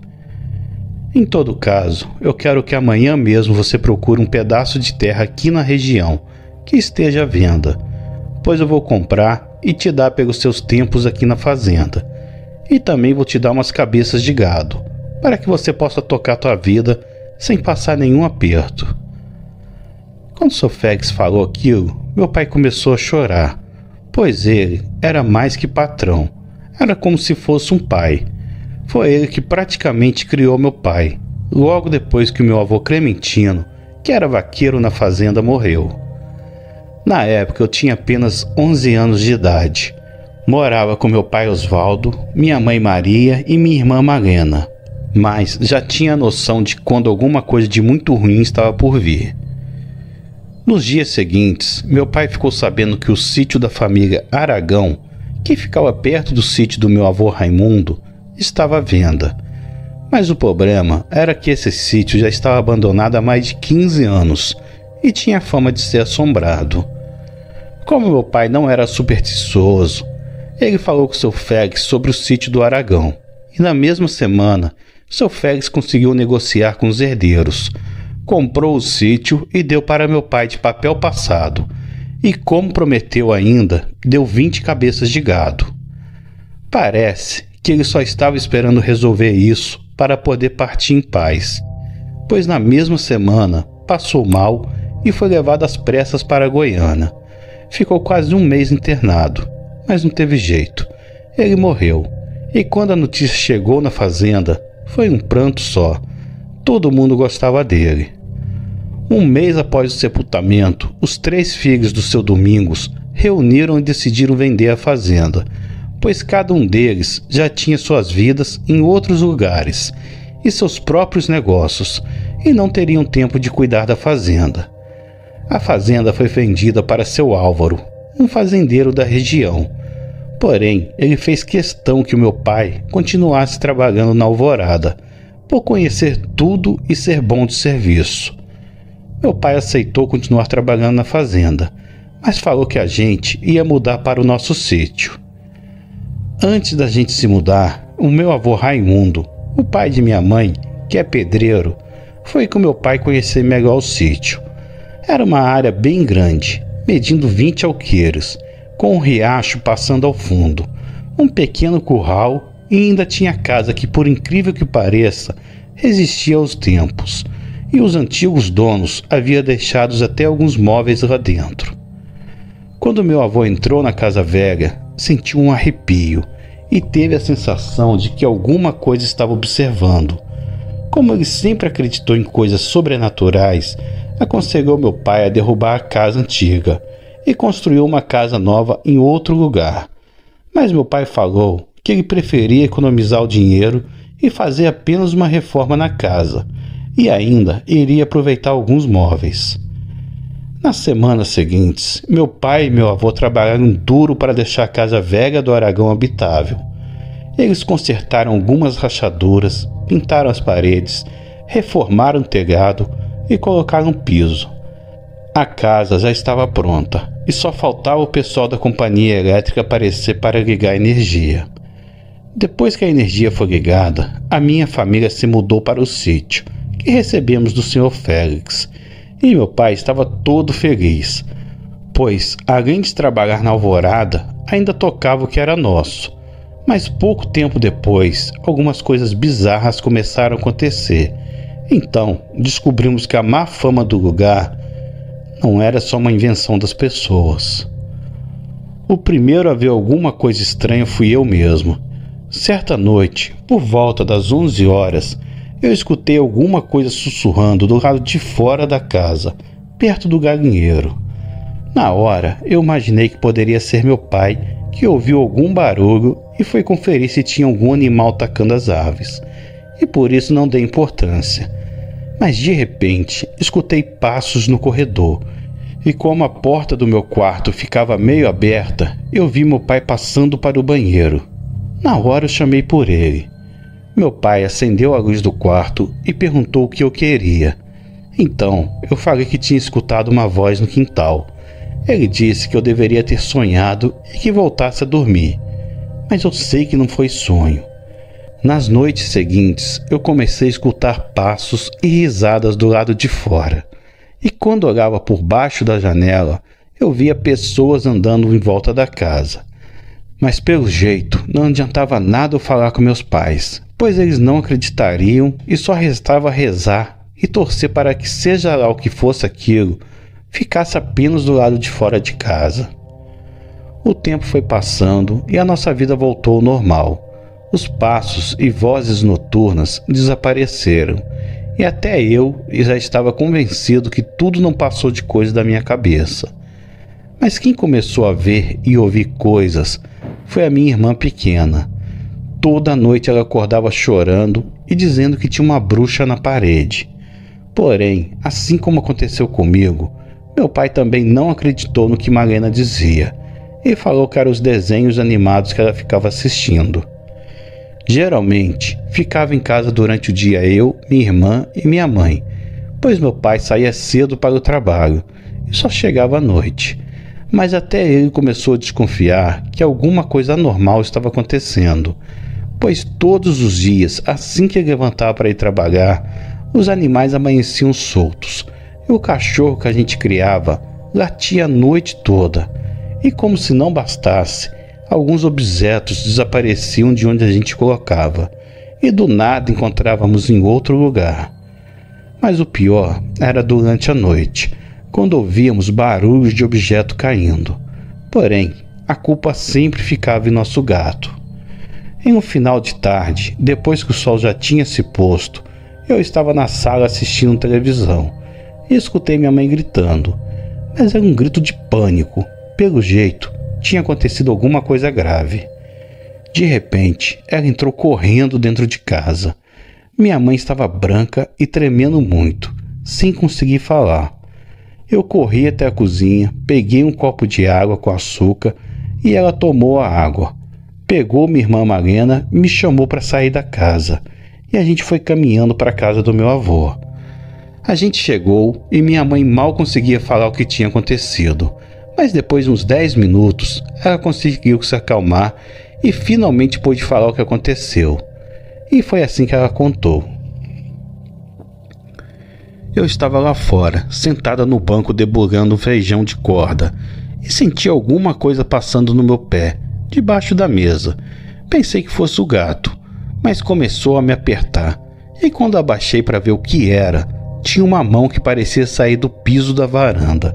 Em todo caso, eu quero que amanhã mesmo você procure um pedaço de terra aqui na região, que esteja à venda, pois eu vou comprar e te dar pelos seus tempos aqui na fazenda. E também vou te dar umas cabeças de gado, para que você possa tocar tua vida sem passar nenhum aperto. Quando o seu Félix falou aquilo, meu pai começou a chorar, pois ele era mais que patrão, era como se fosse um pai. Foi ele que praticamente criou meu pai, logo depois que o meu avô Clementino, que era vaqueiro na fazenda, morreu. Na época eu tinha apenas 11 anos de idade. Morava com meu pai Osvaldo, minha mãe Maria e minha irmã Marena, mas já tinha noção de quando alguma coisa de muito ruim estava por vir. Nos dias seguintes, meu pai ficou sabendo que o sítio da família Aragão, que ficava perto do sítio do meu avô Raimundo, estava à venda. Mas o problema era que esse sítio já estava abandonado há mais de 15 anos e tinha fama de ser assombrado. Como meu pai não era supersticioso, ele falou com seu Félix sobre o sítio do Aragão, e na mesma semana, seu Félix conseguiu negociar com os herdeiros, comprou o sítio e deu para meu pai de papel passado, e como prometeu ainda, deu 20 cabeças de gado. Parece que ele só estava esperando resolver isso para poder partir em paz, pois na mesma semana passou mal e foi levado às pressas para Goiânia. Ficou quase um mês internado, mas não teve jeito. Ele morreu, e quando a notícia chegou na fazenda, foi um pranto só. Todo mundo gostava dele. Um mês após o sepultamento, os 3 filhos do seu Domingos reuniram e decidiram vender a fazenda, pois cada um deles já tinha suas vidas em outros lugares e seus próprios negócios, e não teriam tempo de cuidar da fazenda. A fazenda foi vendida para seu Álvaro, um fazendeiro da região. Porém, ele fez questão que o meu pai continuasse trabalhando na Alvorada, por conhecer tudo e ser bom de serviço. Meu pai aceitou continuar trabalhando na fazenda, mas falou que a gente ia mudar para o nosso sítio. Antes da gente se mudar, o meu avô Raimundo, o pai de minha mãe, que é pedreiro, foi com meu pai conhecer melhor o sítio. Era uma área bem grande, medindo 20 alqueires, com um riacho passando ao fundo, um pequeno curral e ainda tinha casa que, por incrível que pareça, resistia aos tempos, e os antigos donos haviam deixado até alguns móveis lá dentro. Quando meu avô entrou na casa velha, sentiu um arrepio e teve a sensação de que alguma coisa estava observando. Como ele sempre acreditou em coisas sobrenaturais, aconselhou meu pai a derrubar a casa antiga e construiu uma casa nova em outro lugar. Mas meu pai falou que ele preferia economizar o dinheiro e fazer apenas uma reforma na casa, e ainda iria aproveitar alguns móveis. Nas semanas seguintes, meu pai e meu avô trabalharam duro para deixar a casa velha do Aragão habitável. Eles consertaram algumas rachaduras, pintaram as paredes, reformaram o telhado e colocaram piso. A casa já estava pronta e só faltava o pessoal da companhia elétrica aparecer para ligar a energia. Depois que a energia foi ligada, a minha família se mudou para o sítio que recebemos do Sr. Félix, e meu pai estava todo feliz, pois, além de trabalhar na alvorada, ainda tocava o que era nosso. Mas pouco tempo depois, algumas coisas bizarras começaram a acontecer. Então, descobrimos que a má fama do lugar não era só uma invenção das pessoas. O primeiro a ver alguma coisa estranha fui eu mesmo. Certa noite, por volta das 11 horas, eu escutei alguma coisa sussurrando do lado de fora da casa, perto do galinheiro. Na hora, eu imaginei que poderia ser meu pai, que ouviu algum barulho e foi conferir se tinha algum animal atacando as aves, e por isso não dei importância. Mas de repente, escutei passos no corredor, e como a porta do meu quarto ficava meio aberta, eu vi meu pai passando para o banheiro. Na hora eu chamei por ele. Meu pai acendeu a luz do quarto e perguntou o que eu queria. Então, eu falei que tinha escutado uma voz no quintal. Ele disse que eu deveria ter sonhado e que voltasse a dormir. Mas eu sei que não foi sonho. Nas noites seguintes, eu comecei a escutar passos e risadas do lado de fora. E quando olhava por baixo da janela, eu via pessoas andando em volta da casa. Mas pelo jeito, não adiantava nada eu falar com meus pais, pois eles não acreditariam e só restava rezar e torcer para que, seja lá o que fosse aquilo, ficasse apenas do lado de fora de casa. O tempo foi passando e a nossa vida voltou ao normal. Os passos e vozes noturnas desapareceram, e até eu já estava convencido que tudo não passou de coisa da minha cabeça. Mas quem começou a ver e ouvir coisas foi a minha irmã pequena. Toda noite ela acordava chorando e dizendo que tinha uma bruxa na parede. Porém, assim como aconteceu comigo, meu pai também não acreditou no que Marlena dizia e falou que eram os desenhos animados que ela ficava assistindo. Geralmente, ficava em casa durante o dia eu, minha irmã e minha mãe, pois meu pai saía cedo para o trabalho e só chegava à noite. Mas até ele começou a desconfiar que alguma coisa anormal estava acontecendo, pois todos os dias, assim que ele levantava para ir trabalhar, os animais amanheciam soltos, e o cachorro que a gente criava latia a noite toda, e como se não bastasse, alguns objetos desapareciam de onde a gente colocava, e do nada encontrávamos em outro lugar. Mas o pior era durante a noite, quando ouvíamos barulhos de objeto caindo. Porém, a culpa sempre ficava em nosso gato. Em um final de tarde, depois que o sol já tinha se posto, eu estava na sala assistindo televisão e escutei minha mãe gritando, mas era um grito de pânico. Pelo jeito, tinha acontecido alguma coisa grave. De repente, ela entrou correndo dentro de casa. Minha mãe estava branca e tremendo muito, sem conseguir falar. Eu corri até a cozinha, peguei um copo de água com açúcar e ela tomou a água. Pegou minha irmã Marlena e me chamou para sair da casa, e a gente foi caminhando para a casa do meu avô. A gente chegou e minha mãe mal conseguia falar o que tinha acontecido, mas depois de uns 10 minutos ela conseguiu se acalmar e finalmente pôde falar o que aconteceu. E foi assim que ela contou. Eu estava lá fora, sentada no banco debulhando um feijão de corda, e senti alguma coisa passando no meu pé, debaixo da mesa. Pensei que fosse o gato, mas começou a me apertar, e quando abaixei para ver o que era, tinha uma mão que parecia sair do piso da varanda.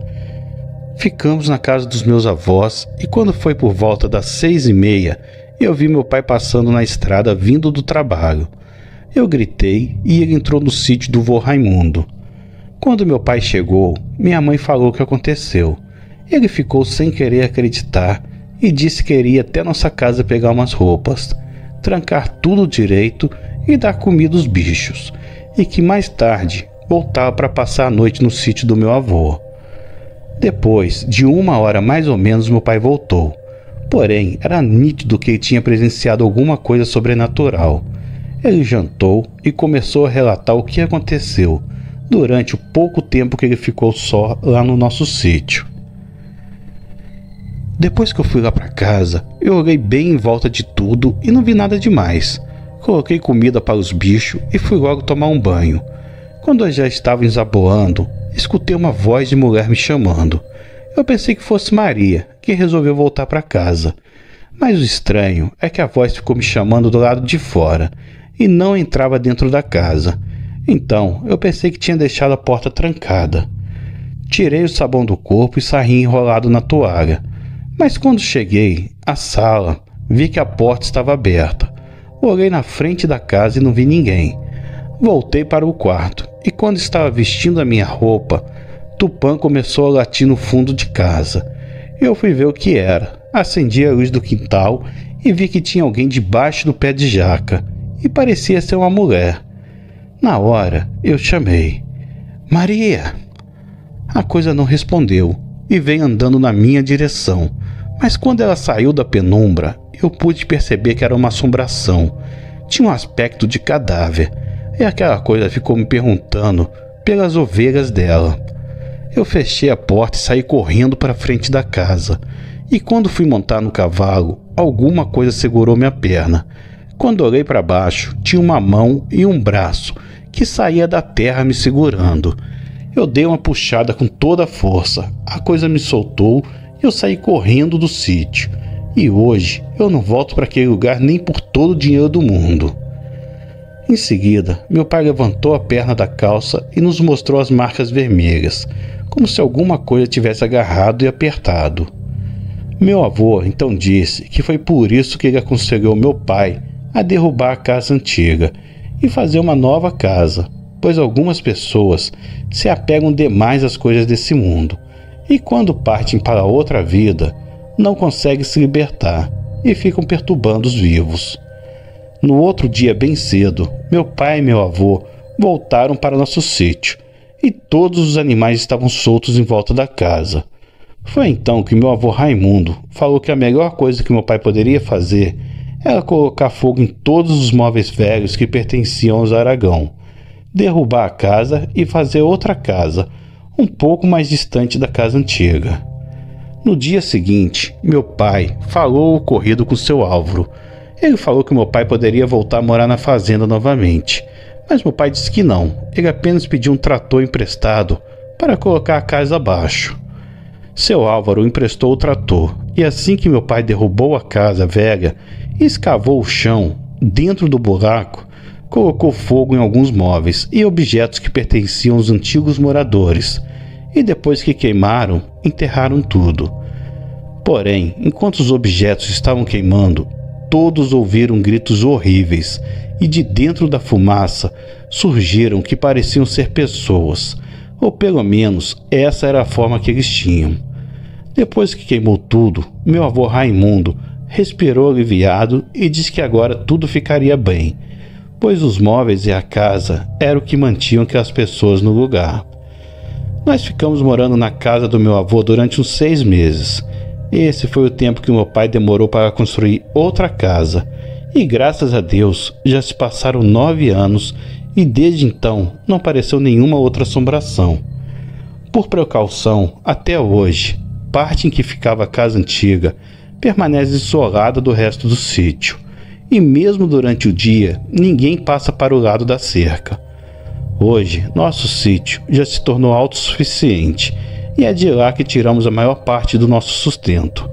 Ficamos na casa dos meus avós, e quando foi por volta das 6h30, eu vi meu pai passando na estrada vindo do trabalho. Eu gritei e ele entrou no sítio do vô Raimundo. Quando meu pai chegou, minha mãe falou o que aconteceu. Ele ficou sem querer acreditar e disse que iria até nossa casa pegar umas roupas, trancar tudo direito e dar comida aos bichos, e que mais tarde voltava para passar a noite no sítio do meu avô. Depois de 1 hora mais ou menos, meu pai voltou. Porém, era nítido que ele tinha presenciado alguma coisa sobrenatural. Ele jantou e começou a relatar o que aconteceu durante o pouco tempo que ele ficou só lá no nosso sítio. Depois que eu fui lá para casa, eu olhei bem em volta de tudo e não vi nada demais. Coloquei comida para os bichos e fui logo tomar um banho. Quando eu já estava ensaboando, escutei uma voz de mulher me chamando. Eu pensei que fosse Maria, que resolveu voltar para casa. Mas o estranho é que a voz ficou me chamando do lado de fora e não entrava dentro da casa. Então eu pensei que tinha deixado a porta trancada. Tirei o sabão do corpo e saí enrolado na toalha. Mas quando cheguei à sala, vi que a porta estava aberta. Olhei na frente da casa e não vi ninguém. Voltei para o quarto e quando estava vestindo a minha roupa, Tupã começou a latir no fundo de casa. Eu fui ver o que era. Acendi a luz do quintal e vi que tinha alguém debaixo do pé de jaca e parecia ser uma mulher. Na hora, eu chamei: Maria! A coisa não respondeu e veio andando na minha direção, mas quando ela saiu da penumbra, eu pude perceber que era uma assombração. Tinha um aspecto de cadáver e aquela coisa ficou me perguntando pelas ovelhas dela. Eu fechei a porta e saí correndo para a frente da casa. E quando fui montar no cavalo, alguma coisa segurou minha perna. Quando olhei para baixo, tinha uma mão e um braço que saía da terra me segurando. Eu dei uma puxada com toda a força, a coisa me soltou e eu saí correndo do sítio. E hoje eu não volto para aquele lugar nem por todo o dinheiro do mundo. Em seguida, meu pai levantou a perna da calça e nos mostrou as marcas vermelhas, como se alguma coisa tivesse agarrado e apertado. Meu avô então disse que foi por isso que ele aconselhou meu pai a derrubar a casa antiga e fazer uma nova casa, pois algumas pessoas se apegam demais às coisas desse mundo e quando partem para outra vida não conseguem se libertar e ficam perturbando os vivos. No outro dia bem cedo, meu pai e meu avô voltaram para nosso sítio e todos os animais estavam soltos em volta da casa. Foi então que meu avô Raimundo falou que a melhor coisa que meu pai poderia fazer era colocar fogo em todos os móveis velhos que pertenciam aos Aragão, derrubar a casa e fazer outra casa, um pouco mais distante da casa antiga. No dia seguinte, meu pai falou o ocorrido com seu Álvaro. Ele falou que meu pai poderia voltar a morar na fazenda novamente, mas meu pai disse que não, ele apenas pediu um trator emprestado para colocar a casa abaixo. Seu Álvaro emprestou o trator e assim que meu pai derrubou a casa velha e escavou o chão, dentro do buraco, colocou fogo em alguns móveis e objetos que pertenciam aos antigos moradores e depois que queimaram, enterraram tudo. Porém, enquanto os objetos estavam queimando, todos ouviram gritos horríveis e de dentro da fumaça surgiram que pareciam ser pessoas, ou pelo menos essa era a forma que eles tinham. Depois que queimou tudo, meu avô Raimundo respirou aliviado e disse que agora tudo ficaria bem, pois os móveis e a casa eram o que mantinham aquelas pessoas no lugar. Nós ficamos morando na casa do meu avô durante uns 6 meses. Esse foi o tempo que meu pai demorou para construir outra casa, e graças a Deus já se passaram 9 anos e desde então não apareceu nenhuma outra assombração. Por precaução, até hoje, parte em que ficava a casa antiga permanece isolada do resto do sítio, e mesmo durante o dia ninguém passa para o lado da cerca. Hoje, nosso sítio já se tornou autossuficiente e é de lá que tiramos a maior parte do nosso sustento.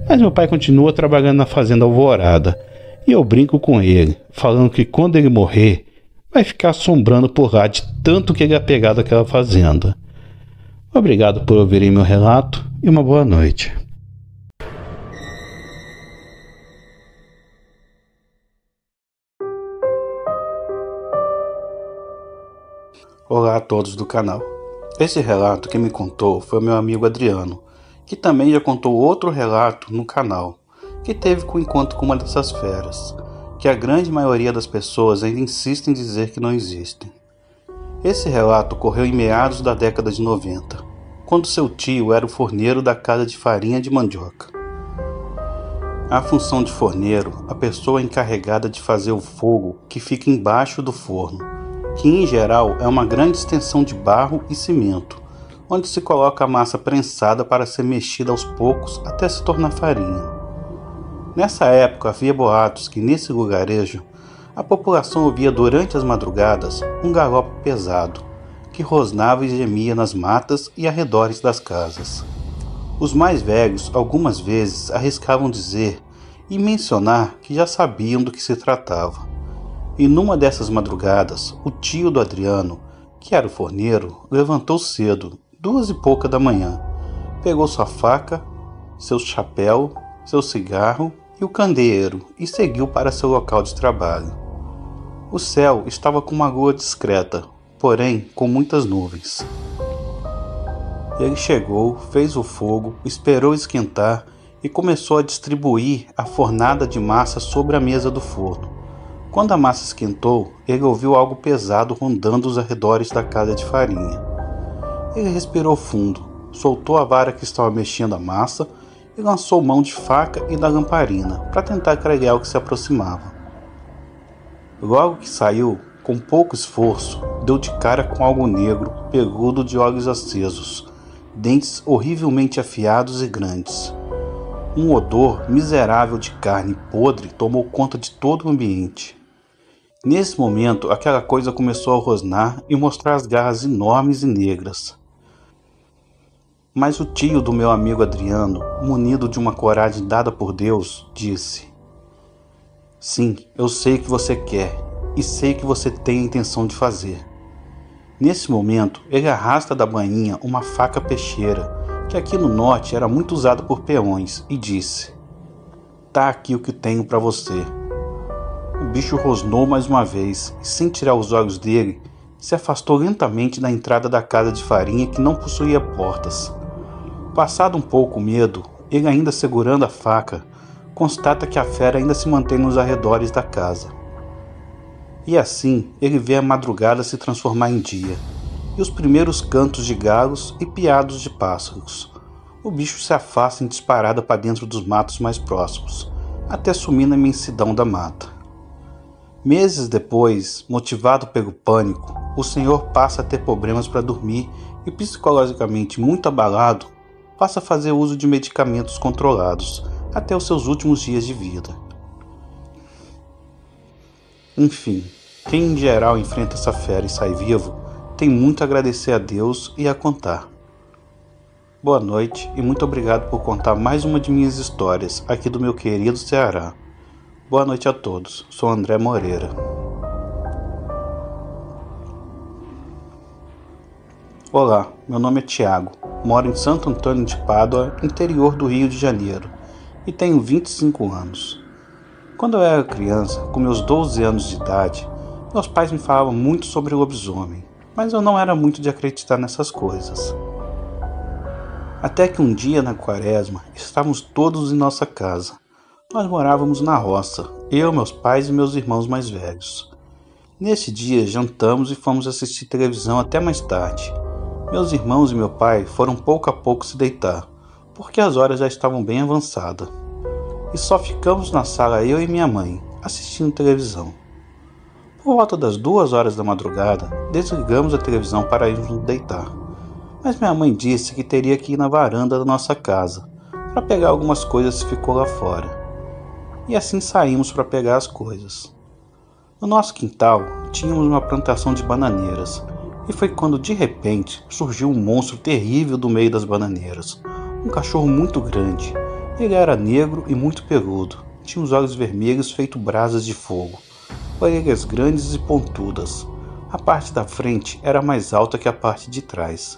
Mas meu pai continua trabalhando na fazenda Alvorada e eu brinco com ele, falando que quando ele morrer, vai ficar assombrando por lá de tanto que ele é apegado àquela fazenda. Obrigado por ouvirem meu relato e uma boa noite. Olá a todos do canal. Esse relato que me contou foi o meu amigo Adriano, que também já contou outro relato no canal, que teve com o encontro com uma dessas feras, que a grande maioria das pessoas ainda insiste em dizer que não existem. Esse relato ocorreu em meados da década de 90, quando seu tio era o forneiro da casa de farinha de mandioca. A função de forneiro, a pessoa encarregada de fazer o fogo que fica embaixo do forno, que em geral é uma grande extensão de barro e cimento, onde se coloca a massa prensada para ser mexida aos poucos até se tornar farinha. Nessa época havia boatos que nesse lugarejo a população ouvia durante as madrugadas um galope pesado, que rosnava e gemia nas matas e arredores das casas. Os mais velhos algumas vezes arriscavam dizer e mencionar que já sabiam do que se tratava. E numa dessas madrugadas, o tio do Adriano, que era o forneiro, levantou cedo, 2h pouca da manhã, pegou sua faca, seu chapéu, seu cigarro e o candeeiro e seguiu para seu local de trabalho. O céu estava com uma lua discreta, porém com muitas nuvens. Ele chegou, fez o fogo, esperou esquentar e começou a distribuir a fornada de massa sobre a mesa do forno. Quando a massa esquentou, ele ouviu algo pesado rondando os arredores da casa de farinha. Ele respirou fundo, soltou a vara que estava mexendo a massa e lançou mão de faca e da lamparina para tentar carregar o que se aproximava. Logo que saiu, com pouco esforço, deu de cara com algo negro, peludo de olhos acesos, dentes horrivelmente afiados e grandes. Um odor miserável de carne podre tomou conta de todo o ambiente. Nesse momento, aquela coisa começou a rosnar e mostrar as garras enormes e negras. Mas o tio do meu amigo Adriano, munido de uma coragem dada por Deus, disse: "Sim, eu sei o que você quer e sei o que você tem a intenção de fazer." Nesse momento, ele arrasta da bainha uma faca peixeira, que aqui no norte era muito usada por peões, e disse: "Tá aqui o que tenho para você." O bicho rosnou mais uma vez e, sem tirar os olhos dele, se afastou lentamente da entrada da casa de farinha que não possuía portas. Passado um pouco o medo, ele ainda segurando a faca, constata que a fera ainda se mantém nos arredores da casa. E assim ele vê a madrugada se transformar em dia, e os primeiros cantos de galos e piados de pássaros. O bicho se afasta em disparada para dentro dos matos mais próximos, até sumir na imensidão da mata. Meses depois, motivado pelo pânico, o senhor passa a ter problemas para dormir e, psicologicamente muito abalado, passa a fazer uso de medicamentos controlados até os seus últimos dias de vida. Enfim, quem em geral enfrenta essa fera e sai vivo, tem muito a agradecer a Deus e a contar. Boa noite e muito obrigado por contar mais uma de minhas histórias aqui do meu querido Ceará. Boa noite a todos, sou André Moreira. Olá, meu nome é Tiago, moro em Santo Antônio de Pádua, interior do Rio de Janeiro, e tenho 25 anos. Quando eu era criança, com meus 12 anos de idade, meus pais me falavam muito sobre lobisomem, mas eu não era muito de acreditar nessas coisas. Até que um dia na quaresma, estávamos todos em nossa casa. Nós morávamos na roça, eu, meus pais e meus irmãos mais velhos. Nesse dia jantamos e fomos assistir televisão até mais tarde. Meus irmãos e meu pai foram pouco a pouco se deitar, porque as horas já estavam bem avançadas. E só ficamos na sala eu e minha mãe, assistindo televisão. Por volta das 2 horas da madrugada, desligamos a televisão para irmos nos deitar. Mas minha mãe disse que teria que ir na varanda da nossa casa, para pegar algumas coisas que ficou lá fora. E assim saímos para pegar as coisas. No nosso quintal tínhamos uma plantação de bananeiras, e foi quando de repente surgiu um monstro terrível do meio das bananeiras. Um cachorro muito grande. Ele era negro e muito peludo. Tinha os olhos vermelhos feito brasas de fogo, orelhas grandes e pontudas. A parte da frente era mais alta que a parte de trás.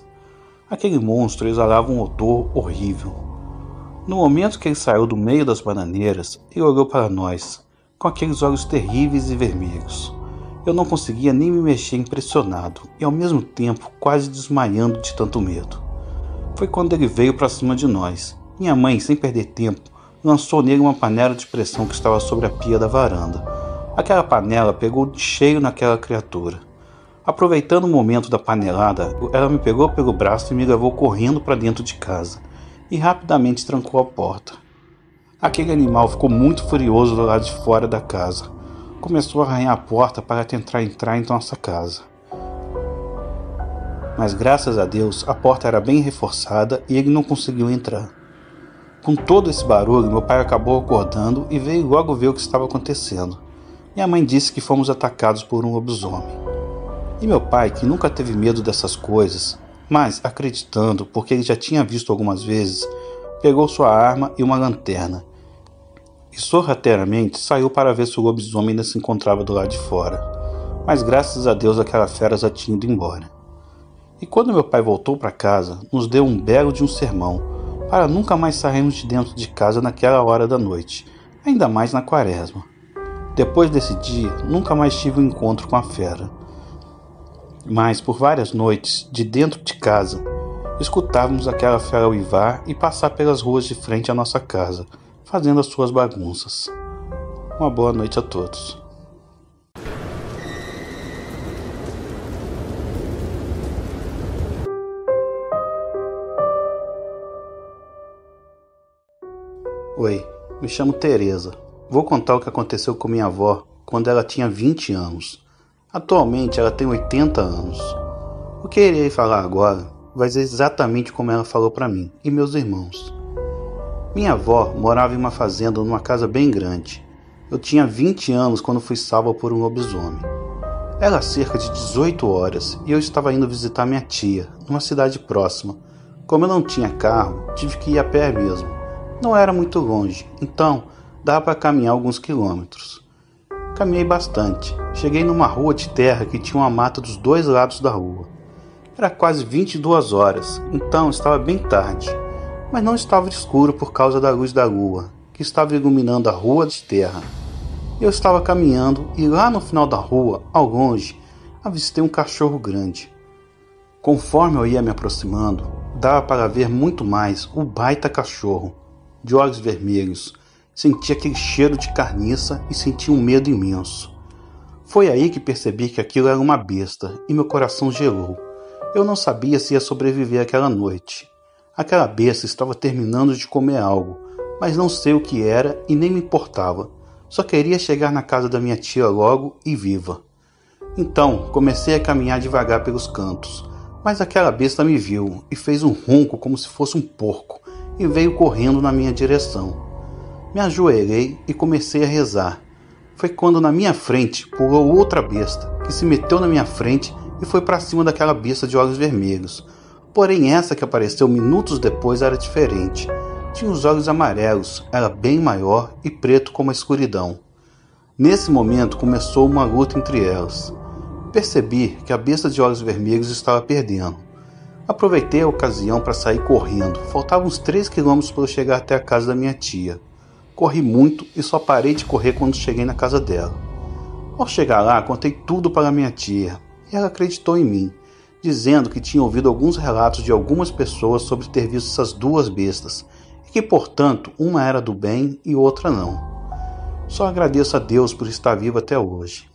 Aquele monstro exalava um odor horrível. No momento que ele saiu do meio das bananeiras, ele olhou para nós, com aqueles olhos terríveis e vermelhos. Eu não conseguia nem me mexer, impressionado e ao mesmo tempo quase desmaiando de tanto medo. Foi quando ele veio para cima de nós. Minha mãe, sem perder tempo, lançou nele uma panela de pressão que estava sobre a pia da varanda. Aquela panela pegou de cheio naquela criatura. Aproveitando o momento da panelada, ela me pegou pelo braço e me levou correndo para dentro de casa e rapidamente trancou a porta. Aquele animal ficou muito furioso do lado de fora da casa. Começou a arranhar a porta para tentar entrar em nossa casa. Mas graças a Deus a porta era bem reforçada e ele não conseguiu entrar. Com todo esse barulho, meu pai acabou acordando e veio logo ver o que estava acontecendo. Minha mãe disse que fomos atacados por um lobisomem. E meu pai, que nunca teve medo dessas coisas, mas acreditando porque ele já tinha visto algumas vezes, pegou sua arma e uma lanterna e sorrateiramente saiu para ver se o lobisomem ainda se encontrava do lado de fora. Mas graças a Deus aquela fera já tinha ido embora. E quando meu pai voltou para casa, nos deu um belo de um sermão para nunca mais sairmos de dentro de casa naquela hora da noite, ainda mais na quaresma. Depois desse dia, nunca mais tive um encontro com a fera. Mas por várias noites, de dentro de casa, escutávamos aquela fera uivar e passar pelas ruas de frente à nossa casa, fazendo as suas bagunças. Uma boa noite a todos. Oi, me chamo Teresa. Vou contar o que aconteceu com minha avó quando ela tinha 20 anos. Atualmente ela tem 80 anos. O que eu irei falar agora vai ser exatamente como ela falou para mim e meus irmãos. Minha avó morava em uma fazenda numa casa bem grande. Eu tinha 20 anos quando fui salva por um lobisomem. Era cerca de 18 horas e eu estava indo visitar minha tia, numa cidade próxima. Como eu não tinha carro, tive que ir a pé mesmo. Não era muito longe, então dava para caminhar alguns quilômetros. Caminhei bastante. Cheguei numa rua de terra que tinha uma mata dos dois lados da rua. Era quase 22 horas, então estava bem tarde. Mas não estava escuro por causa da luz da lua, que estava iluminando a rua de terra. Eu estava caminhando e lá no final da rua, ao longe, avistei um cachorro grande. Conforme eu ia me aproximando, dava para ver muito mais o baita cachorro, de olhos vermelhos. Senti aquele cheiro de carniça e senti um medo imenso. Foi aí que percebi que aquilo era uma besta e meu coração gelou. Eu não sabia se ia sobreviver aquela noite. Aquela besta estava terminando de comer algo, mas não sei o que era e nem me importava. Só queria chegar na casa da minha tia logo e viva. Então comecei a caminhar devagar pelos cantos, mas aquela besta me viu e fez um ronco como se fosse um porco e veio correndo na minha direção. Me ajoelhei e comecei a rezar. Foi quando na minha frente pulou outra besta, que se meteu na minha frente e foi para cima daquela besta de olhos vermelhos. Porém essa que apareceu minutos depois era diferente. Tinha os olhos amarelos, era bem maior e preto como a escuridão. Nesse momento começou uma luta entre elas. Percebi que a besta de olhos vermelhos estava perdendo. Aproveitei a ocasião para sair correndo. Faltavam uns 3 quilômetros para eu chegar até a casa da minha tia. Corri muito e só parei de correr quando cheguei na casa dela. Ao chegar lá, contei tudo para minha tia e ela acreditou em mim, dizendo que tinha ouvido alguns relatos de algumas pessoas sobre ter visto essas duas bestas e que, portanto, uma era do bem e outra não. Só agradeço a Deus por estar vivo até hoje.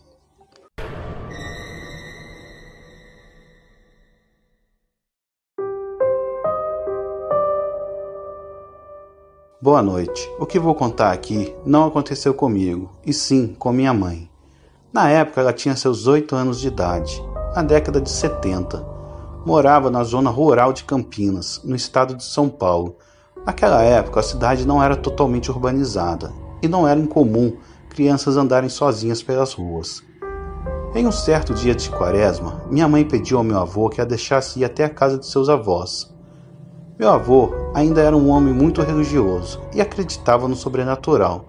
Boa noite. O que vou contar aqui não aconteceu comigo, e sim com minha mãe. Na época ela tinha seus 8 anos de idade, na década de 70. Morava na zona rural de Campinas, no estado de São Paulo. Naquela época a cidade não era totalmente urbanizada, e não era incomum crianças andarem sozinhas pelas ruas. Em um certo dia de quaresma, minha mãe pediu ao meu avô que a deixasse ir até a casa de seus avós. Meu avô ainda era um homem muito religioso e acreditava no sobrenatural,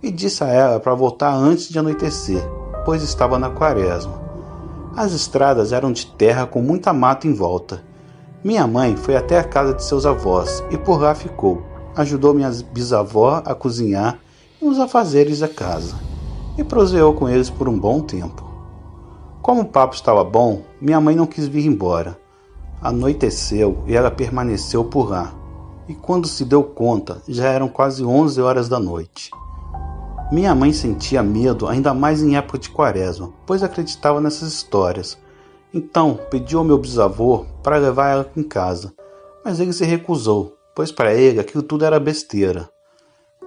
e disse a ela para voltar antes de anoitecer, pois estava na quaresma. As estradas eram de terra com muita mata em volta. Minha mãe foi até a casa de seus avós e por lá ficou. Ajudou minha bisavó a cozinhar e nos afazeres da casa, e proseou com eles por um bom tempo. Como o papo estava bom, minha mãe não quis vir embora. Anoiteceu e ela permaneceu por lá, e quando se deu conta, já eram quase 11 horas da noite. Minha mãe sentia medo, ainda mais em época de quaresma, pois acreditava nessas histórias. Então pediu ao meu bisavô para levar ela em casa, mas ele se recusou, pois para ele aquilo tudo era besteira.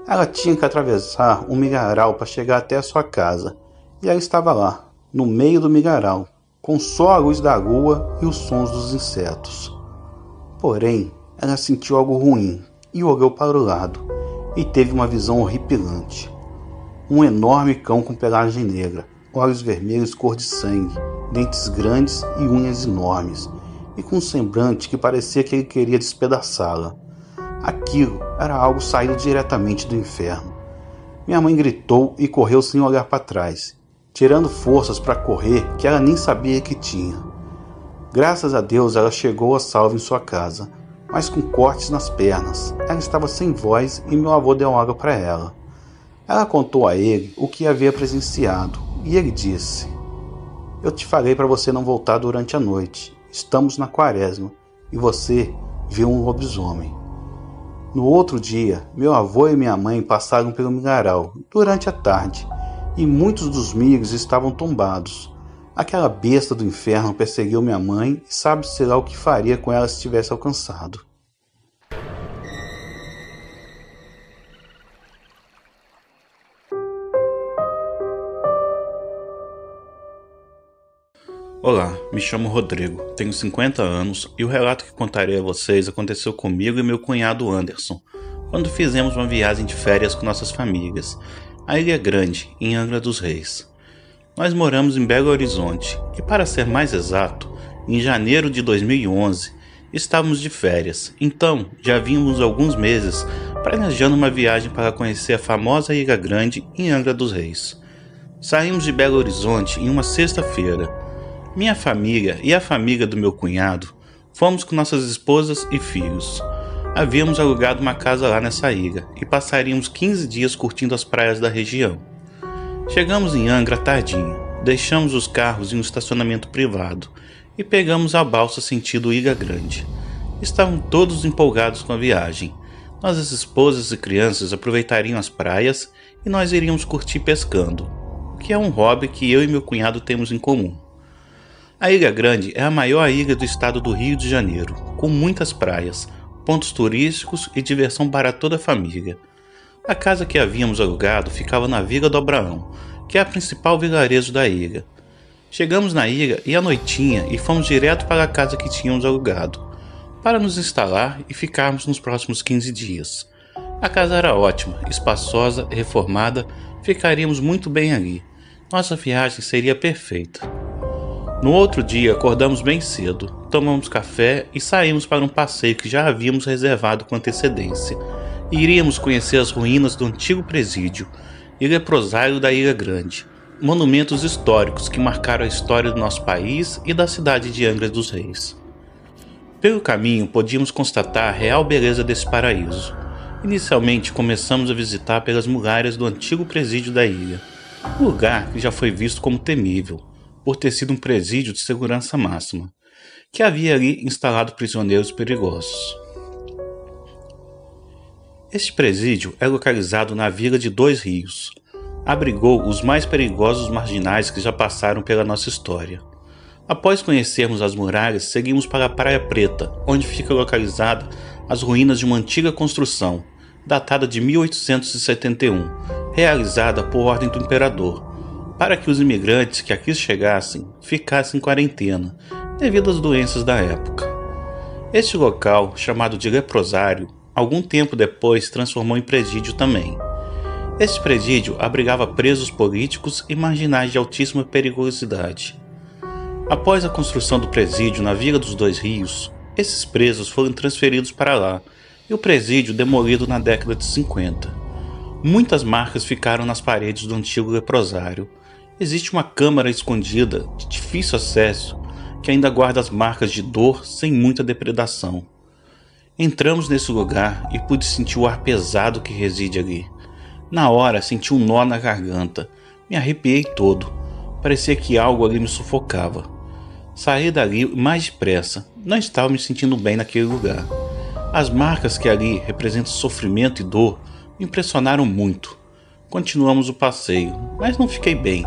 Ela tinha que atravessar um milharal para chegar até a sua casa, e ela estava lá, no meio do milharal, com só a luz da lua e os sons dos insetos. Porém, ela sentiu algo ruim e olhou para o lado, e teve uma visão horripilante. Um enorme cão com pelagem negra, olhos vermelhos cor de sangue, dentes grandes e unhas enormes, e com um semblante que parecia que ele queria despedaçá-la. Aquilo era algo saído diretamente do inferno. Minha mãe gritou e correu sem olhar para trás, tirando forças para correr que ela nem sabia que tinha. Graças a Deus ela chegou a salvo em sua casa, mas com cortes nas pernas. Ela estava sem voz e meu avô deu água para ela. Ela contou a ele o que havia presenciado, e ele disse: "Eu te falei para você não voltar durante a noite. Estamos na quaresma, e você viu um lobisomem." No outro dia, meu avô e minha mãe passaram pelo milharal durante a tarde, e muitos dos milhos estavam tombados. Aquela besta do inferno perseguiu minha mãe e sabe-se lá o que faria com ela se tivesse alcançado. Olá, me chamo Rodrigo, tenho 50 anos e o relato que contarei a vocês aconteceu comigo e meu cunhado Anderson, quando fizemos uma viagem de férias com nossas famílias, à Ilha Grande, em Angra dos Reis. Nós moramos em Belo Horizonte e, para ser mais exato, em janeiro de 2011, estávamos de férias, então já vínhamos alguns meses planejando uma viagem para conhecer a famosa Ilha Grande em Angra dos Reis. Saímos de Belo Horizonte em uma sexta-feira. Minha família e a família do meu cunhado fomos com nossas esposas e filhos. Havíamos alugado uma casa lá nessa ilha e passaríamos 15 dias curtindo as praias da região. Chegamos em Angra tardinho, deixamos os carros em um estacionamento privado e pegamos a balsa sentido Ilha Grande. Estavam todos empolgados com a viagem. Nossas esposas e crianças aproveitariam as praias e nós iríamos curtir pescando, o que é um hobby que eu e meu cunhado temos em comum. A Ilha Grande é a maior ilha do estado do Rio de Janeiro, com muitas praias, pontos turísticos e diversão para toda a família. A casa que havíamos alugado ficava na Vila do Abraão, que é a principal vilarejo da ilha. Chegamos na ilha e à noitinha e fomos direto para a casa que tínhamos alugado, para nos instalar e ficarmos nos próximos 15 dias. A casa era ótima, espaçosa, reformada, ficaríamos muito bem ali. Nossa viagem seria perfeita. No outro dia acordamos bem cedo, tomamos café e saímos para um passeio que já havíamos reservado com antecedência. Iríamos conhecer as ruínas do antigo presídio e leprosário da Ilha Grande, monumentos históricos que marcaram a história do nosso país e da cidade de Angra dos Reis. Pelo caminho podíamos constatar a real beleza desse paraíso. Inicialmente começamos a visitar pelas muralhas do antigo presídio da ilha, um lugar que já foi visto como temível, por ter sido um presídio de segurança máxima, que havia ali instalado prisioneiros perigosos. Este presídio é localizado na Vila de Dois Rios. Abrigou os mais perigosos marginais que já passaram pela nossa história. Após conhecermos as muralhas, seguimos para a Praia Preta, onde fica localizada as ruínas de uma antiga construção, datada de 1871, realizada por ordem do imperador, para que os imigrantes que aqui chegassem ficassem em quarentena, devido às doenças da época. Este local, chamado de leprosário, algum tempo depois transformou em presídio também. Este presídio abrigava presos políticos e marginais de altíssima periculosidade. Após a construção do presídio na Vila dos Dois Rios, esses presos foram transferidos para lá e o presídio demolido na década de 50. Muitas marcas ficaram nas paredes do antigo leprosário. Existe uma câmara escondida de difícil acesso que ainda guarda as marcas de dor sem muita depredação. Entramos nesse lugar e pude sentir o ar pesado que reside ali. Na hora senti um nó na garganta, me arrepiei todo, parecia que algo ali me sufocava. Saí dali mais depressa, não estava me sentindo bem naquele lugar. As marcas que ali representam sofrimento e dor me impressionaram muito. Continuamos o passeio, mas não fiquei bem.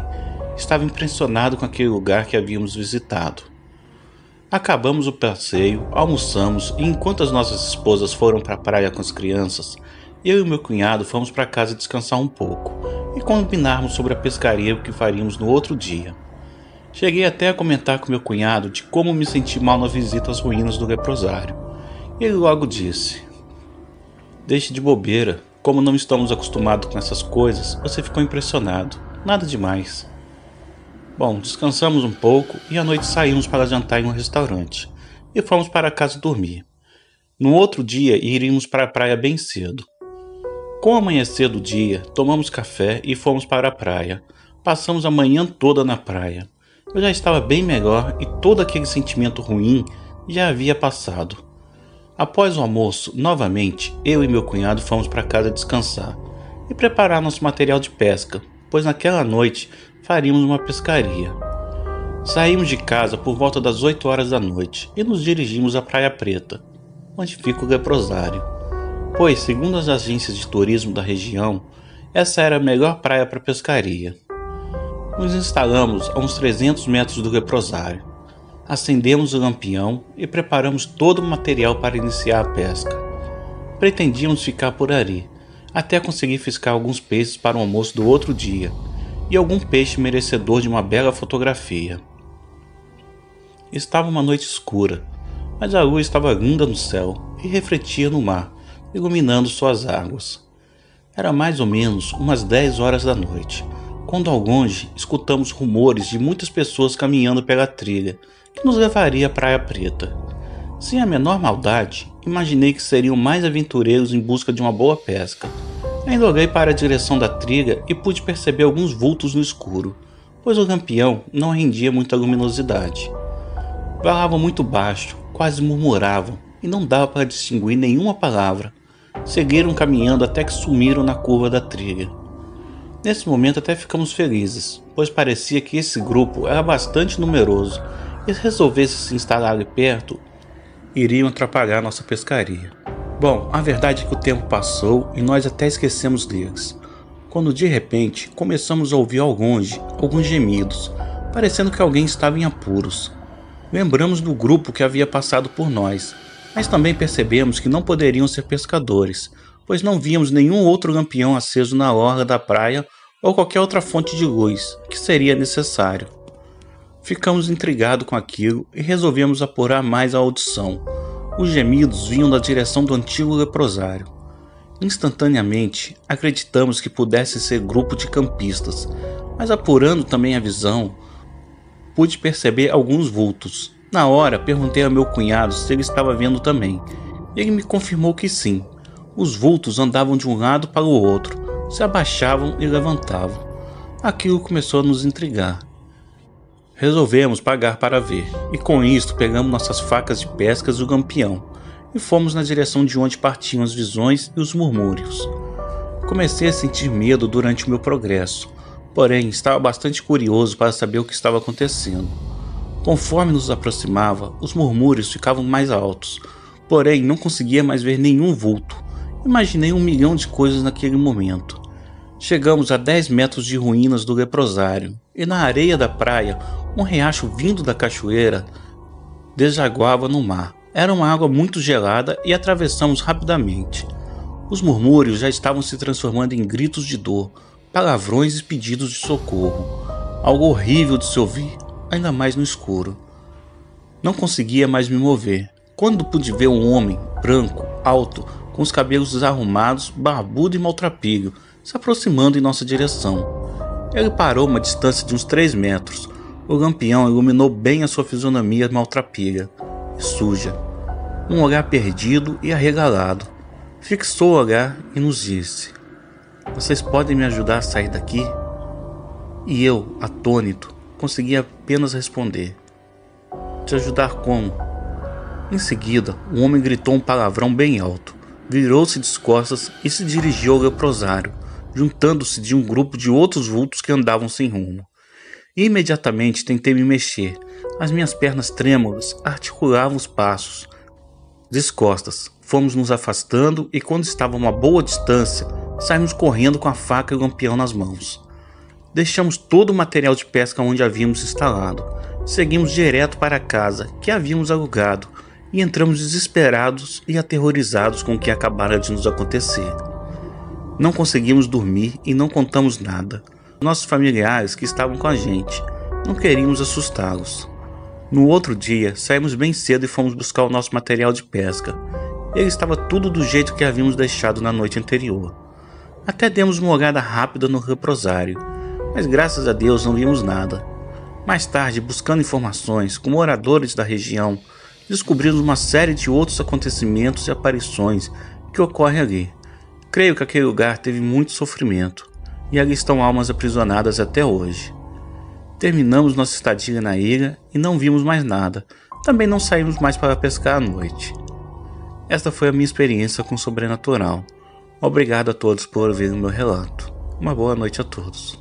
Estava impressionado com aquele lugar que havíamos visitado. Acabamos o passeio, almoçamos e enquanto as nossas esposas foram para a praia com as crianças, eu e meu cunhado fomos para casa descansar um pouco e combinarmos sobre a pescaria que faríamos no outro dia. Cheguei até a comentar com meu cunhado de como me senti mal na visita às ruínas do leprosário. Ele logo disse: "Deixe de bobeira, como não estamos acostumados com essas coisas, você ficou impressionado, nada demais." Bom, descansamos um pouco e à noite saímos para jantar em um restaurante e fomos para casa dormir. No outro dia iríamos para a praia bem cedo. Com o amanhecer do dia, tomamos café e fomos para a praia. Passamos a manhã toda na praia. Eu já estava bem melhor e todo aquele sentimento ruim já havia passado. Após o almoço, novamente, eu e meu cunhado fomos para casa descansar e preparar nosso material de pesca, pois naquela noite faríamos uma pescaria. Saímos de casa por volta das 8 horas da noite e nos dirigimos à Praia Preta, onde fica o leprosário, pois, segundo as agências de turismo da região, essa era a melhor praia para pescaria. Nos instalamos a uns 300 metros do leprosário, acendemos o lampião e preparamos todo o material para iniciar a pesca. Pretendíamos ficar por ali, até conseguir fiscar alguns peixes para o almoço do outro dia, e algum peixe merecedor de uma bela fotografia. Estava uma noite escura, mas a lua estava linda no céu e refletia no mar, iluminando suas águas. Era mais ou menos umas 10 horas da noite, quando ao longe escutamos rumores de muitas pessoas caminhando pela trilha que nos levaria à Praia Preta. Sem a menor maldade, imaginei que seriam mais aventureiros em busca de uma boa pesca. Ainda olhei para a direção da trilha e pude perceber alguns vultos no escuro, pois o lampião não rendia muita luminosidade. Falavam muito baixo, quase murmuravam, e não dava para distinguir nenhuma palavra. Seguiram caminhando até que sumiram na curva da trilha. Nesse momento até ficamos felizes, pois parecia que esse grupo era bastante numeroso e se resolvesse se instalar ali perto, iriam atrapalhar nossa pescaria. Bom, a verdade é que o tempo passou e nós até esquecemos deles, quando de repente começamos a ouvir ao longe alguns gemidos, parecendo que alguém estava em apuros. Lembramos do grupo que havia passado por nós, mas também percebemos que não poderiam ser pescadores, pois não víamos nenhum outro lampião aceso na orla da praia ou qualquer outra fonte de luz que seria necessário. Ficamos intrigados com aquilo e resolvemos apurar mais a audição. Os gemidos vinham da direção do antigo leprosário. Instantaneamente, acreditamos que pudesse ser grupo de campistas, mas apurando também a visão, pude perceber alguns vultos. Na hora, perguntei ao meu cunhado se ele estava vendo também. Ele me confirmou que sim. Os vultos andavam de um lado para o outro, se abaixavam e levantavam. Aquilo começou a nos intrigar. Resolvemos pagar para ver, e com isto pegamos nossas facas de pescas e o lampião, e fomos na direção de onde partiam as visões e os murmúrios. Comecei a sentir medo durante o meu progresso, porém estava bastante curioso para saber o que estava acontecendo. Conforme nos aproximava, os murmúrios ficavam mais altos, porém não conseguia mais ver nenhum vulto. Imaginei 1 milhão de coisas naquele momento. Chegamos a 10 metros de ruínas do leprosário, e na areia da praia, um riacho vindo da cachoeira desaguava no mar. Era uma água muito gelada e atravessamos rapidamente. Os murmúrios já estavam se transformando em gritos de dor, palavrões e pedidos de socorro. Algo horrível de se ouvir, ainda mais no escuro. Não conseguia mais me mover. Quando pude ver um homem, branco, alto, com os cabelos desarrumados, barbudo e maltrapilho, se aproximando em nossa direção. Ele parou a uma distância de uns 3 metros. O lampião iluminou bem a sua fisionomia maltrapilha e suja. Um olhar perdido e arregalado. Fixou o olhar e nos disse: "Vocês podem me ajudar a sair daqui?" E eu, atônito, consegui apenas responder: "Te ajudar como?" Em seguida, o homem gritou um palavrão bem alto, virou-se de costas e se dirigiu ao leprosário, juntando-se de um grupo de outros vultos que andavam sem rumo. Imediatamente tentei me mexer. As minhas pernas trêmulas articulavam os passos. Descostas, fomos nos afastando e quando estava a uma boa distância, saímos correndo com a faca e o lampião nas mãos. Deixamos todo o material de pesca onde havíamos instalado. Seguimos direto para a casa que havíamos alugado e entramos desesperados e aterrorizados com o que acabara de nos acontecer. Não conseguimos dormir e não contamos nada. Nossos familiares que estavam com a gente, não queríamos assustá-los. No outro dia, saímos bem cedo e fomos buscar o nosso material de pesca. Ele estava tudo do jeito que havíamos deixado na noite anterior. Até demos uma olhada rápida no leprosário, mas graças a Deus não vimos nada. Mais tarde, buscando informações com moradores da região, descobrimos uma série de outros acontecimentos e aparições que ocorrem ali. Creio que aquele lugar teve muito sofrimento, e ali estão almas aprisionadas até hoje. Terminamos nossa estadia na ilha e não vimos mais nada. Também não saímos mais para pescar à noite. Esta foi a minha experiência com o sobrenatural. Obrigado a todos por ouvirem meu relato. Uma boa noite a todos.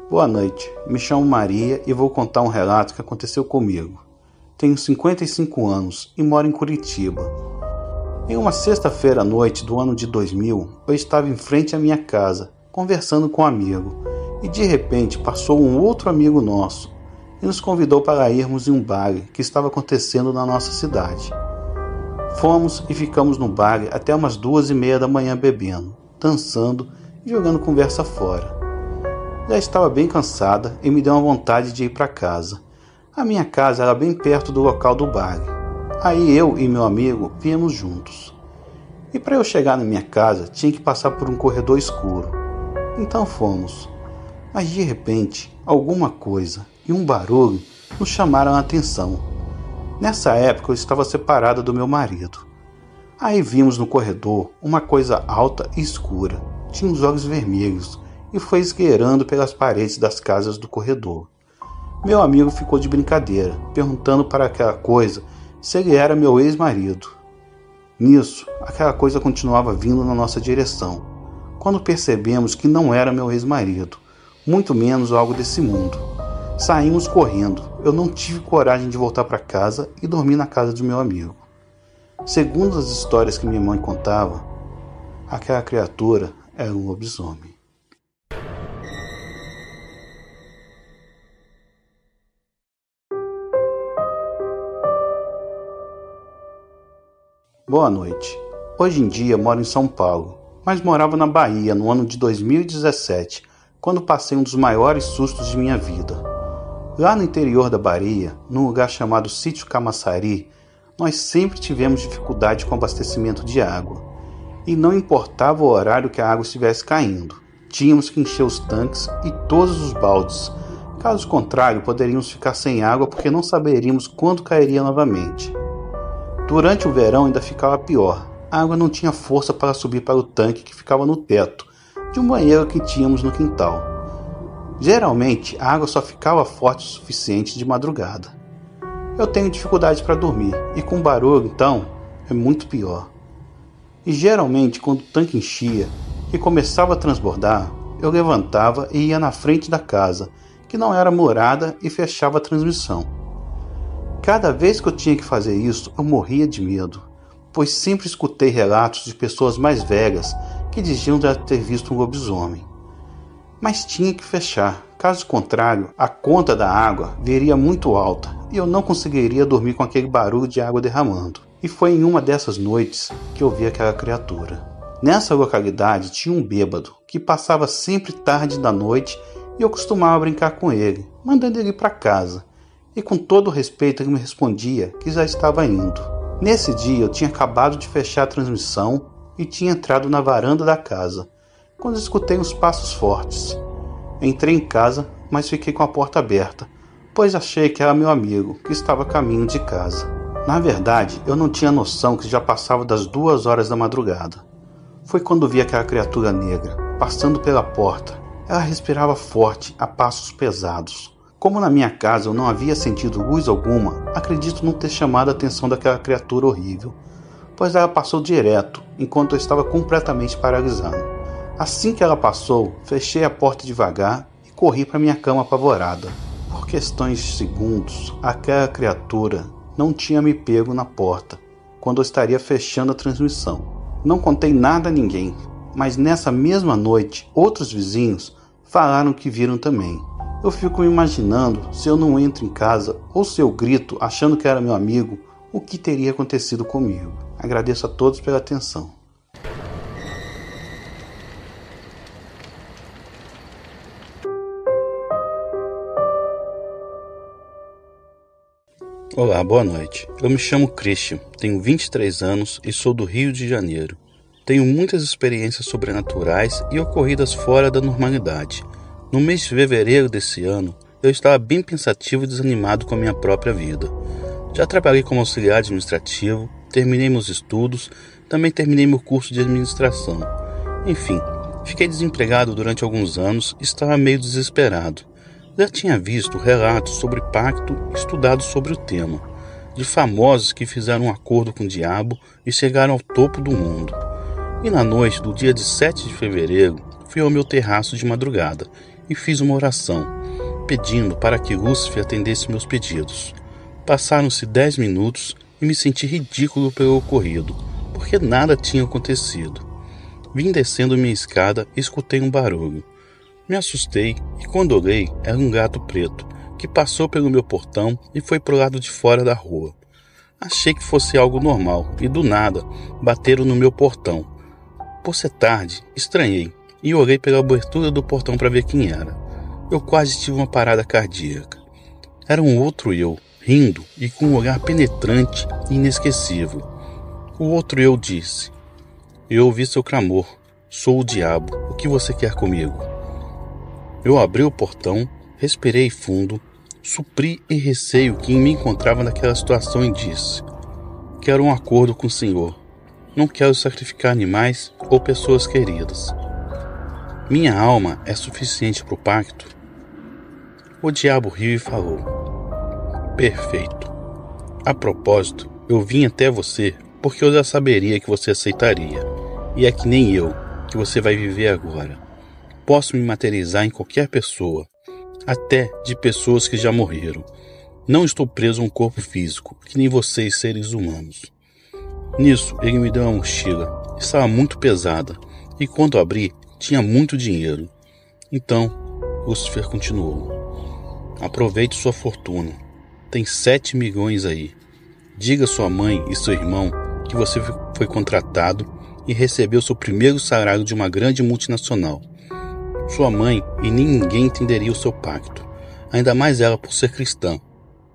Boa noite, me chamo Maria e vou contar um relato que aconteceu comigo. Tenho 55 anos e moro em Curitiba. Em uma sexta-feira à noite do ano de 2000, eu estava em frente à minha casa, conversando com um amigo, e de repente passou um outro amigo nosso e nos convidou para irmos em um baile que estava acontecendo na nossa cidade. Fomos e ficamos no baile até umas 2:30 da manhã bebendo, dançando e jogando conversa fora. Já estava bem cansada e me deu uma vontade de ir para casa. A minha casa era bem perto do local do baile. Aí eu e meu amigo viemos juntos. E para eu chegar na minha casa tinha que passar por um corredor escuro. Então fomos. Mas de repente, alguma coisa e um barulho nos chamaram a atenção. Nessa época eu estava separada do meu marido. Aí vimos no corredor uma coisa alta e escura. Tinha os olhos vermelhos e foi esgueirando pelas paredes das casas do corredor. Meu amigo ficou de brincadeira, perguntando para aquela coisa se ele era meu ex-marido. Nisso, aquela coisa continuava vindo na nossa direção, quando percebemos que não era meu ex-marido, muito menos algo desse mundo. Saímos correndo, eu não tive coragem de voltar para casa e dormir na casa de meu amigo. Segundo as histórias que minha mãe contava, aquela criatura era um lobisomem. Boa noite. Hoje em dia moro em São Paulo, mas morava na Bahia no ano de 2017, quando passei um dos maiores sustos de minha vida. Lá no interior da Bahia, num lugar chamado Sítio Camaçari, nós sempre tivemos dificuldade com o abastecimento de água. E não importava o horário que a água estivesse caindo, tínhamos que encher os tanques e todos os baldes. Caso contrário, poderíamos ficar sem água porque não saberíamos quando cairia novamente. Durante o verão ainda ficava pior. A água não tinha força para subir para o tanque que ficava no teto de um banheiro que tínhamos no quintal. Geralmente, a água só ficava forte o suficiente de madrugada. Eu tenho dificuldade para dormir e com barulho, então, é muito pior. E geralmente, quando o tanque enchia e começava a transbordar, eu levantava e ia na frente da casa, que não era murada, e fechava a transmissão. Cada vez que eu tinha que fazer isso, eu morria de medo, pois sempre escutei relatos de pessoas mais velhas que diziam já ter visto um lobisomem. Mas tinha que fechar, caso contrário, a conta da água viria muito alta e eu não conseguiria dormir com aquele barulho de água derramando. E foi em uma dessas noites que eu vi aquela criatura. Nessa localidade tinha um bêbado que passava sempre tarde da noite e eu costumava brincar com ele, mandando ele para casa, e com todo o respeito ele me respondia que já estava indo. Nesse dia eu tinha acabado de fechar a transmissão e tinha entrado na varanda da casa, quando escutei uns passos fortes. Entrei em casa, mas fiquei com a porta aberta, pois achei que era meu amigo, que estava a caminho de casa. Na verdade, eu não tinha noção que já passava das 2 horas da madrugada. Foi quando vi aquela criatura negra, passando pela porta. Ela respirava forte, a passos pesados. Como na minha casa eu não havia sentido luz alguma, acredito não ter chamado a atenção daquela criatura horrível, pois ela passou direto, enquanto eu estava completamente paralisado. Assim que ela passou, fechei a porta devagar e corri para minha cama apavorada. Por questões de segundos, aquela criatura não tinha me pego na porta, quando eu estaria fechando a transmissão. Não contei nada a ninguém, mas nessa mesma noite, outros vizinhos falaram que viram também. Eu fico me imaginando, se eu não entro em casa ou se eu grito achando que era meu amigo, o que teria acontecido comigo. Agradeço a todos pela atenção. Olá, boa noite. Eu me chamo Christian, tenho 23 anos e sou do Rio de Janeiro. Tenho muitas experiências sobrenaturais e ocorridas fora da normalidade. No mês de fevereiro desse ano, eu estava bem pensativo e desanimado com a minha própria vida. Já trabalhei como auxiliar administrativo, terminei meus estudos, também terminei meu curso de administração. Enfim, fiquei desempregado durante alguns anos e estava meio desesperado. Já tinha visto relatos sobre pacto e estudado sobre o tema, de famosos que fizeram um acordo com o diabo e chegaram ao topo do mundo. E na noite do dia de 7 de fevereiro, fui ao meu terraço de madrugada e fiz uma oração, pedindo para que Lúcifer atendesse meus pedidos. Passaram-se 10 minutos e me senti ridículo pelo ocorrido, porque nada tinha acontecido. Vim descendo minha escada e escutei um barulho. Me assustei e quando olhei era um gato preto que passou pelo meu portão e foi para o lado de fora da rua. Achei que fosse algo normal e do nada bateram no meu portão. Por ser tarde, estranhei e olhei pela abertura do portão para ver quem era. Eu quase tive uma parada cardíaca. Era um outro eu, rindo e com um olhar penetrante e inesquecível. O outro eu disse: "Eu ouvi seu clamor. Sou o diabo. O que você quer comigo?" Eu abri o portão, respirei fundo, supri e receio que me encontrava naquela situação e disse: "Quero um acordo com o Senhor. Não quero sacrificar animais ou pessoas queridas. Minha alma é suficiente para o pacto?" O diabo riu e falou: "Perfeito. A propósito, eu vim até você porque eu já saberia que você aceitaria. E é que nem eu, que você vai viver agora. Posso me materializar em qualquer pessoa, até de pessoas que já morreram. Não estou preso a um corpo físico, que nem vocês, seres humanos." Nisso, ele me deu uma mochila. Estava muito pesada, e quando abri, tinha muito dinheiro. Então, Lúcifer continuou: "Aproveite sua fortuna. Tem 7 milhões aí. Diga à sua mãe e seu irmão que você foi contratado e recebeu seu primeiro salário de uma grande multinacional. Sua mãe e nem ninguém entenderia o seu pacto, ainda mais ela por ser cristã.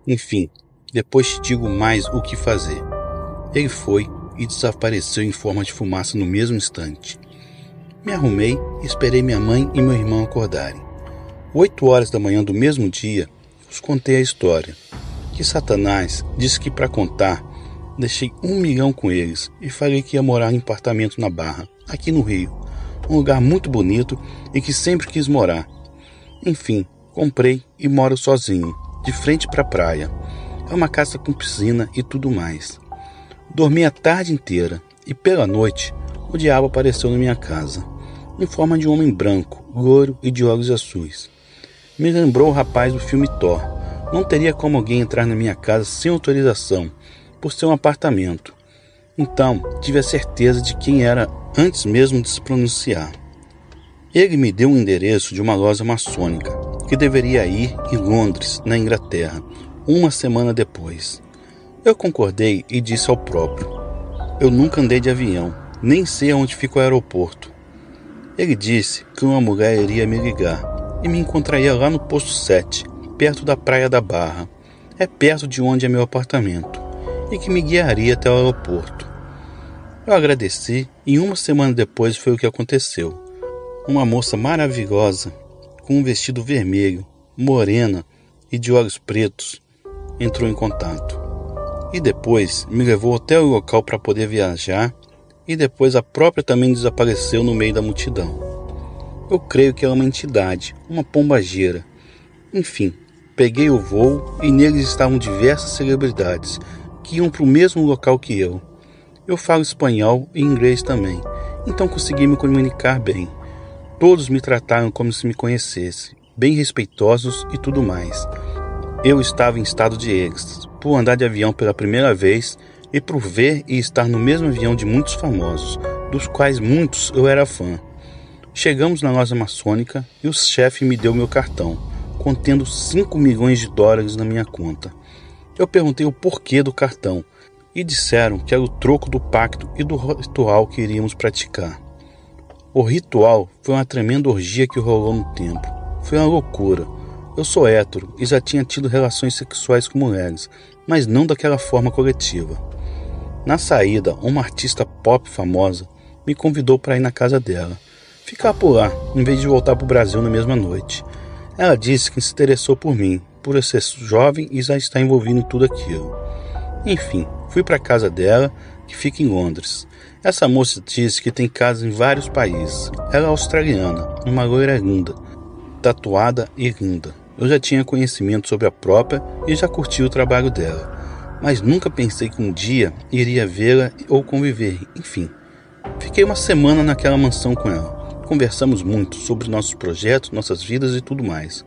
Enfim, depois te digo mais o que fazer." Ele foi e desapareceu em forma de fumaça no mesmo instante. Me arrumei e esperei minha mãe e meu irmão acordarem. 8 horas da manhã do mesmo dia, os contei a história, que Satanás disse que para contar, deixei 1 milhão com eles e falei que ia morar em apartamento na Barra, aqui no Rio, um lugar muito bonito e que sempre quis morar. Enfim, comprei e moro sozinho, de frente para a praia. É uma casa com piscina e tudo mais. Dormi a tarde inteira e pela noite o diabo apareceu na minha casa, em forma de um homem branco, loiro e de olhos azuis. Me lembrou o rapaz do filme Thor. Não teria como alguém entrar na minha casa sem autorização, por ser um apartamento. Então, tive a certeza de quem era antes mesmo de se pronunciar. Ele me deu um endereço de uma loja maçônica, que deveria ir em Londres, na Inglaterra, 1 semana depois. Eu concordei e disse ao próprio: "Eu nunca andei de avião, nem sei aonde fica o aeroporto." Ele disse que uma mulher iria me ligar e me encontraria lá no posto 7, perto da Praia da Barra. É perto de onde é meu apartamento, e que me guiaria até o aeroporto. Eu agradeci e uma semana depois foi o que aconteceu. Uma moça maravilhosa, com um vestido vermelho, morena e de olhos pretos, entrou em contato. E depois me levou até o local para poder viajar, e depois a própria também desapareceu no meio da multidão. Eu creio que ela é uma entidade, uma pombageira. Enfim, peguei o voo e neles estavam diversas celebridades que iam para o mesmo local que eu. Eu falo espanhol e inglês também, então consegui me comunicar bem. Todos me trataram como se me conhecessem, bem respeitosos e tudo mais. Eu estava em estado de êxtase, por andar de avião pela primeira vez e por ver e estar no mesmo avião de muitos famosos, dos quais muitos eu era fã. Chegamos na loja maçônica e o chefe me deu meu cartão, contendo 5 milhões de dólares na minha conta. Eu perguntei o porquê do cartão e disseram que era o troco do pacto e do ritual que iríamos praticar. O ritual foi uma tremenda orgia que rolou no tempo. Foi uma loucura. Eu sou hétero e já tinha tido relações sexuais com mulheres, mas não daquela forma coletiva. Na saída, uma artista pop famosa me convidou para ir na casa dela, ficar por lá, em vez de voltar para o Brasil na mesma noite. Ela disse que se interessou por mim, por eu ser jovem e já estar envolvido em tudo aquilo. Enfim, fui para a casa dela, que fica em Londres. Essa moça disse que tem casa em vários países. Ela é australiana, uma loira linda, tatuada e linda. Eu já tinha conhecimento sobre a própria e já curti o trabalho dela, mas nunca pensei que um dia iria vê-la ou conviver. Enfim, fiquei uma semana naquela mansão com ela. Conversamos muito sobre nossos projetos, nossas vidas e tudo mais.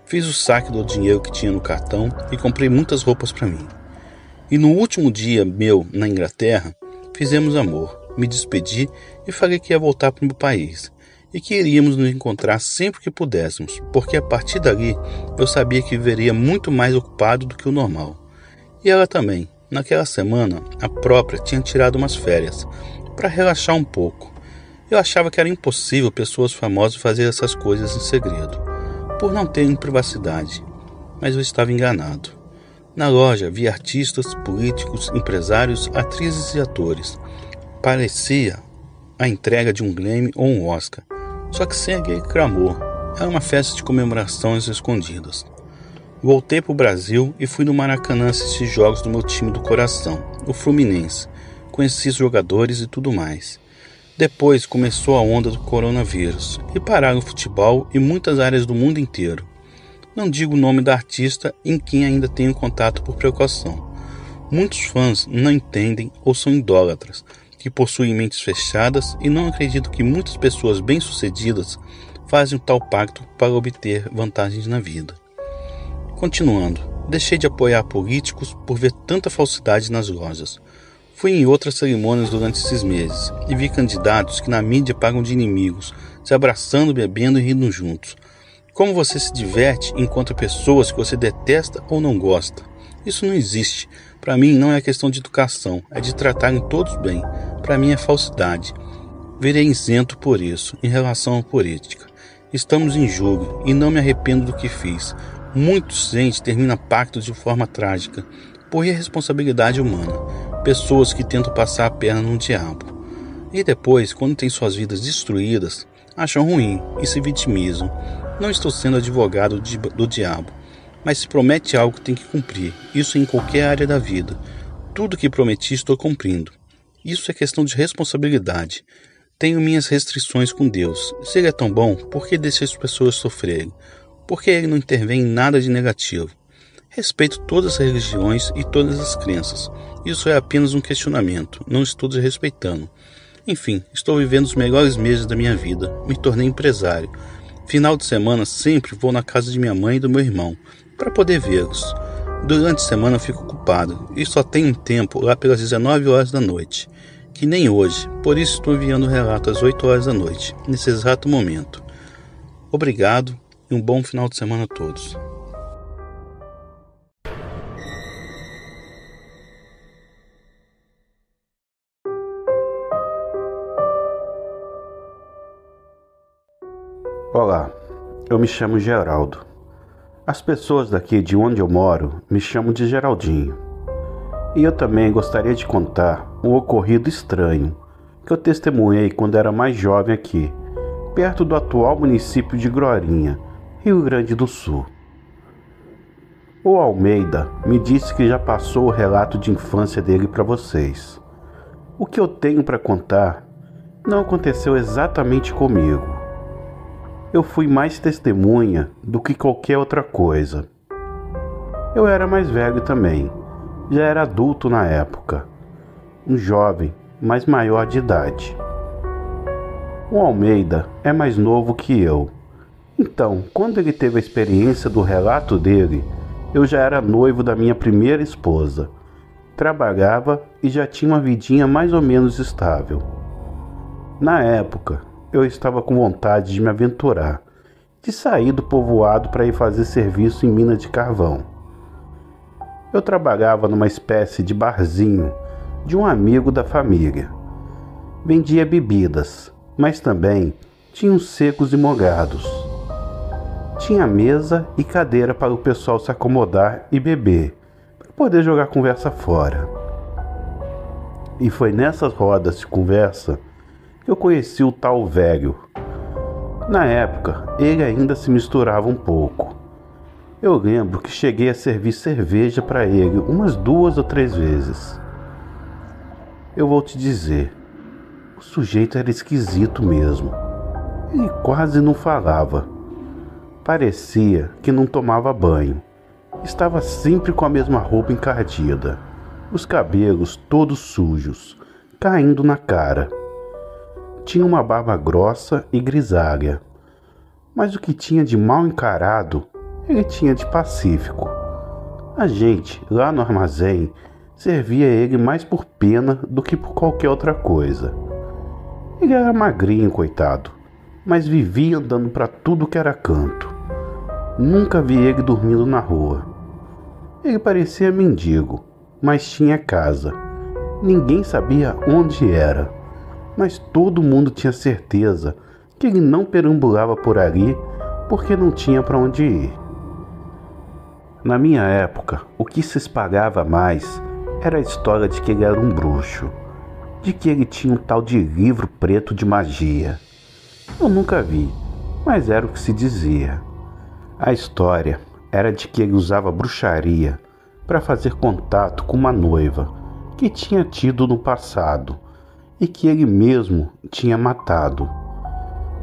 Fiz o saque do dinheiro que tinha no cartão e comprei muitas roupas para mim. E no último dia meu na Inglaterra, fizemos amor. Me despedi e falei que ia voltar para o meu país e que iríamos nos encontrar sempre que pudéssemos, porque a partir dali eu sabia que viveria muito mais ocupado do que o normal. E ela também. Naquela semana, a própria tinha tirado umas férias para relaxar um pouco. Eu achava que era impossível pessoas famosas fazerem essas coisas em segredo, por não terem privacidade, mas eu estava enganado. Na loja vi artistas, políticos, empresários, atrizes e atores. Parecia a entrega de um Grammy ou um Oscar, só que sem aquele clamor. Era uma festa de comemorações escondidas. Voltei para o Brasil e fui no Maracanã assistir jogos do meu time do coração, o Fluminense. Conheci os jogadores e tudo mais. Depois começou a onda do coronavírus e pararam o futebol e muitas áreas do mundo inteiro. Não digo o nome da artista em quem ainda tenho contato por precaução. Muitos fãs não entendem ou são idólatras, que possuem mentes fechadas e não acreditam que muitas pessoas bem-sucedidas fazem um tal pacto para obter vantagens na vida. Continuando, deixei de apoiar políticos por ver tanta falsidade nas lojas. Fui em outras cerimônias durante esses meses e vi candidatos que na mídia pagam de inimigos, se abraçando, bebendo e rindo juntos. Como você se diverte enquanto pessoas que você detesta ou não gosta? Isso não existe. Para mim não é questão de educação, é de tratarem todos bem. Para mim é falsidade. Virei isento por isso, em relação à política. Estamos em julho e não me arrependo do que fiz. Muita gente termina pactos de forma trágica, por irresponsabilidade humana. Pessoas que tentam passar a perna no diabo. E depois, quando têm suas vidas destruídas, acham ruim e se vitimizam. Não estou sendo advogado do diabo, mas se promete algo tem que cumprir. Isso em qualquer área da vida. Tudo que prometi estou cumprindo. Isso é questão de responsabilidade. Tenho minhas restrições com Deus. Se Ele é tão bom, por que deixa as pessoas sofrerem? Por que Ele não intervém em nada de negativo? Respeito todas as religiões e todas as crenças. Isso é apenas um questionamento, não estou desrespeitando. Enfim, estou vivendo os melhores meses da minha vida. Me tornei empresário. Final de semana sempre vou na casa de minha mãe e do meu irmão, para poder vê-los. Durante a semana fico ocupado e só tenho tempo lá pelas 19 horas da noite, que nem hoje, por isso estou enviando o relato às 8 horas da noite, nesse exato momento. Obrigado e um bom final de semana a todos. Olá, eu me chamo Geraldo. As pessoas daqui de onde eu moro me chamam de Geraldinho. E eu também gostaria de contar um ocorrido estranho que eu testemunhei quando era mais jovem aqui, perto do atual município de Grorinha, Rio Grande do Sul. O Almeida me disse que já passou o relato de infância dele para vocês. O que eu tenho para contar não aconteceu exatamente comigo. Eu fui mais testemunha do que qualquer outra coisa. Eu era mais velho também, já era adulto na época, um jovem, mas maior de idade. O Almeida é mais novo que eu, então, quando ele teve a experiência do relato dele, eu já era noivo da minha primeira esposa, trabalhava e já tinha uma vidinha mais ou menos estável. Na época, eu estava com vontade de me aventurar, de sair do povoado para ir fazer serviço em mina de carvão. Eu trabalhava numa espécie de barzinho de um amigo da família. Vendia bebidas, mas também tinha uns secos e molhados. Tinha mesa e cadeira para o pessoal se acomodar e beber, para poder jogar conversa fora. E foi nessas rodas de conversa que eu conheci o tal velho. Na época, ele ainda se misturava um pouco. Eu lembro que cheguei a servir cerveja para ele umas 2 ou 3 vezes. Eu vou te dizer, o sujeito era esquisito mesmo. Ele quase não falava. Parecia que não tomava banho. Estava sempre com a mesma roupa encardida, os cabelos todos sujos, caindo na cara. Tinha uma barba grossa e grisalha, mas o que tinha de mal encarado, ele tinha de pacífico. A gente, lá no armazém, servia ele mais por pena do que por qualquer outra coisa. Ele era magrinho, coitado, mas vivia andando para tudo que era canto. Nunca vi ele dormindo na rua. Ele parecia mendigo, mas tinha casa. Ninguém sabia onde era, mas todo mundo tinha certeza que ele não perambulava por ali porque não tinha para onde ir. Na minha época, o que se espalhava mais era a história de que ele era um bruxo, de que ele tinha um tal de livro preto de magia. Eu nunca vi, mas era o que se dizia. A história era de que ele usava bruxaria para fazer contato com uma noiva que tinha tido no passado e que ele mesmo tinha matado.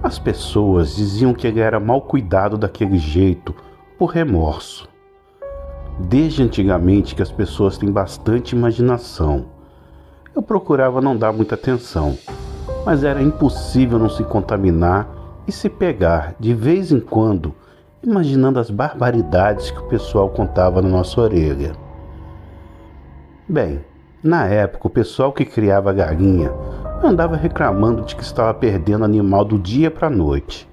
As pessoas diziam que ele era mal cuidado daquele jeito por remorso. Desde antigamente que as pessoas têm bastante imaginação. Eu procurava não dar muita atenção, mas era impossível não se contaminar e se pegar de vez em quando imaginando as barbaridades que o pessoal contava na nossa orelha. Bem, na época o pessoal que criava galinha andava reclamando de que estava perdendo animal do dia para a noite.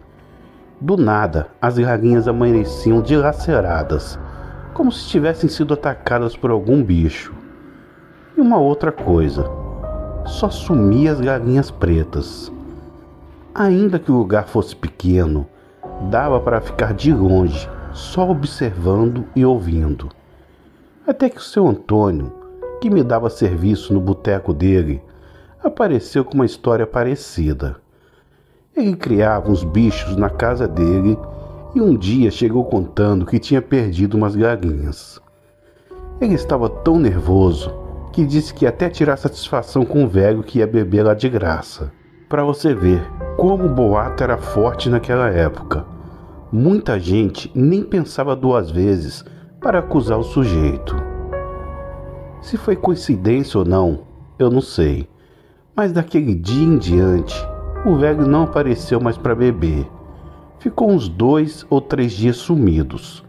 Do nada, as galinhas amanheciam dilaceradas, como se tivessem sido atacadas por algum bicho. E uma outra coisa, só sumia as galinhas pretas. Ainda que o lugar fosse pequeno, dava para ficar de longe, só observando e ouvindo. Até que o seu Antônio, que me dava serviço no boteco dele, apareceu com uma história parecida. Ele criava uns bichos na casa dele e um dia chegou contando que tinha perdido umas galinhas. Ele estava tão nervoso que disse que ia até tirar satisfação com o velho que ia beber lá de graça. Para você ver como o boato era forte naquela época. Muita gente nem pensava 2 vezes para acusar o sujeito. Se foi coincidência ou não, eu não sei. Mas daquele dia em diante, o velho não apareceu mais para beber. Ficou uns 2 ou 3 dias sumidos.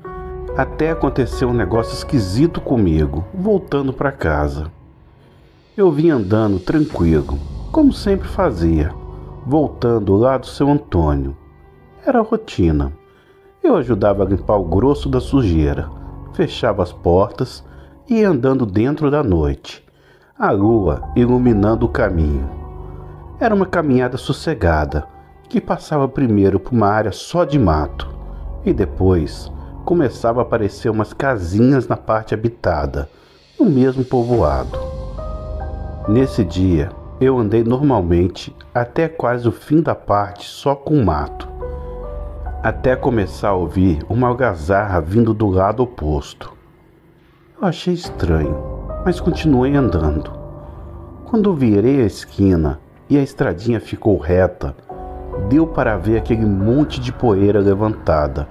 Até aconteceu um negócio esquisito comigo, voltando para casa. Eu vim andando tranquilo, como sempre fazia, voltando lá do seu Antônio. Era rotina. Eu ajudava a limpar o grosso da sujeira, fechava as portas e ia andando dentro da noite, a lua iluminando o caminho. Era uma caminhada sossegada, que passava primeiro por uma área só de mato e depois começava a aparecer umas casinhas na parte habitada, no mesmo povoado. Nesse dia, eu andei normalmente até quase o fim da parte só com mato, até começar a ouvir uma algazarra vindo do lado oposto. Eu achei estranho, mas continuei andando. Quando virei a esquina e a estradinha ficou reta, deu para ver aquele monte de poeira levantada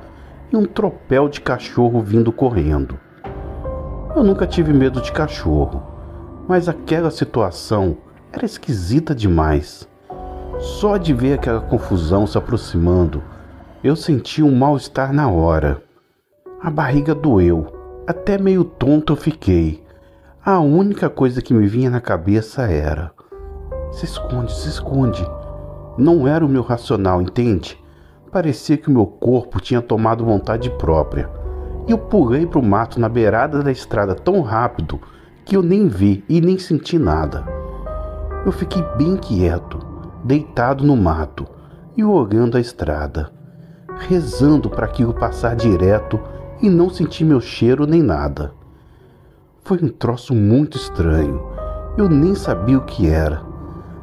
e um tropel de cachorro vindo correndo. Eu nunca tive medo de cachorro, mas aquela situação era esquisita demais. Só de ver aquela confusão se aproximando, eu senti um mal-estar na hora. A barriga doeu, até meio tonto eu fiquei. A única coisa que me vinha na cabeça era: se esconde, se esconde. Não era o meu racional, entende? Parecia que o meu corpo tinha tomado vontade própria. E eu pulei para o mato na beirada da estrada tão rápido que eu nem vi e nem senti nada. Eu fiquei bem quieto, deitado no mato e olhando a estrada, rezando para aquilo passar direto e não sentir meu cheiro nem nada. Foi um troço muito estranho. Eu nem sabia o que era.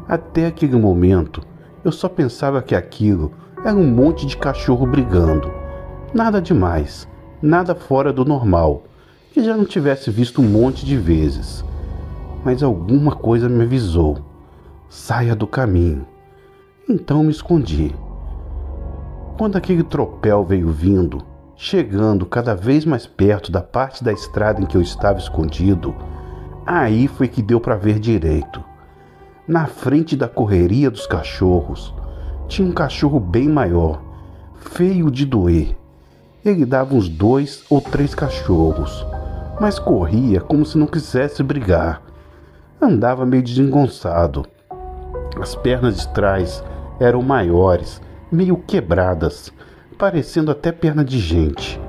Até aquele momento, eu só pensava que aquilo era um monte de cachorro brigando. Nada demais, nada fora do normal, que já não tivesse visto um monte de vezes. Mas alguma coisa me avisou: saia do caminho. Então me escondi. Quando aquele tropel veio vindo, chegando cada vez mais perto da parte da estrada em que eu estava escondido, aí foi que deu para ver direito. Na frente da correria dos cachorros, tinha um cachorro bem maior, feio de doer. Ele dava uns 2 ou 3 cachorros, mas corria como se não quisesse brigar. Andava meio desengonçado. As pernas de trás eram maiores, meio quebradas, parecendo até perna de gente.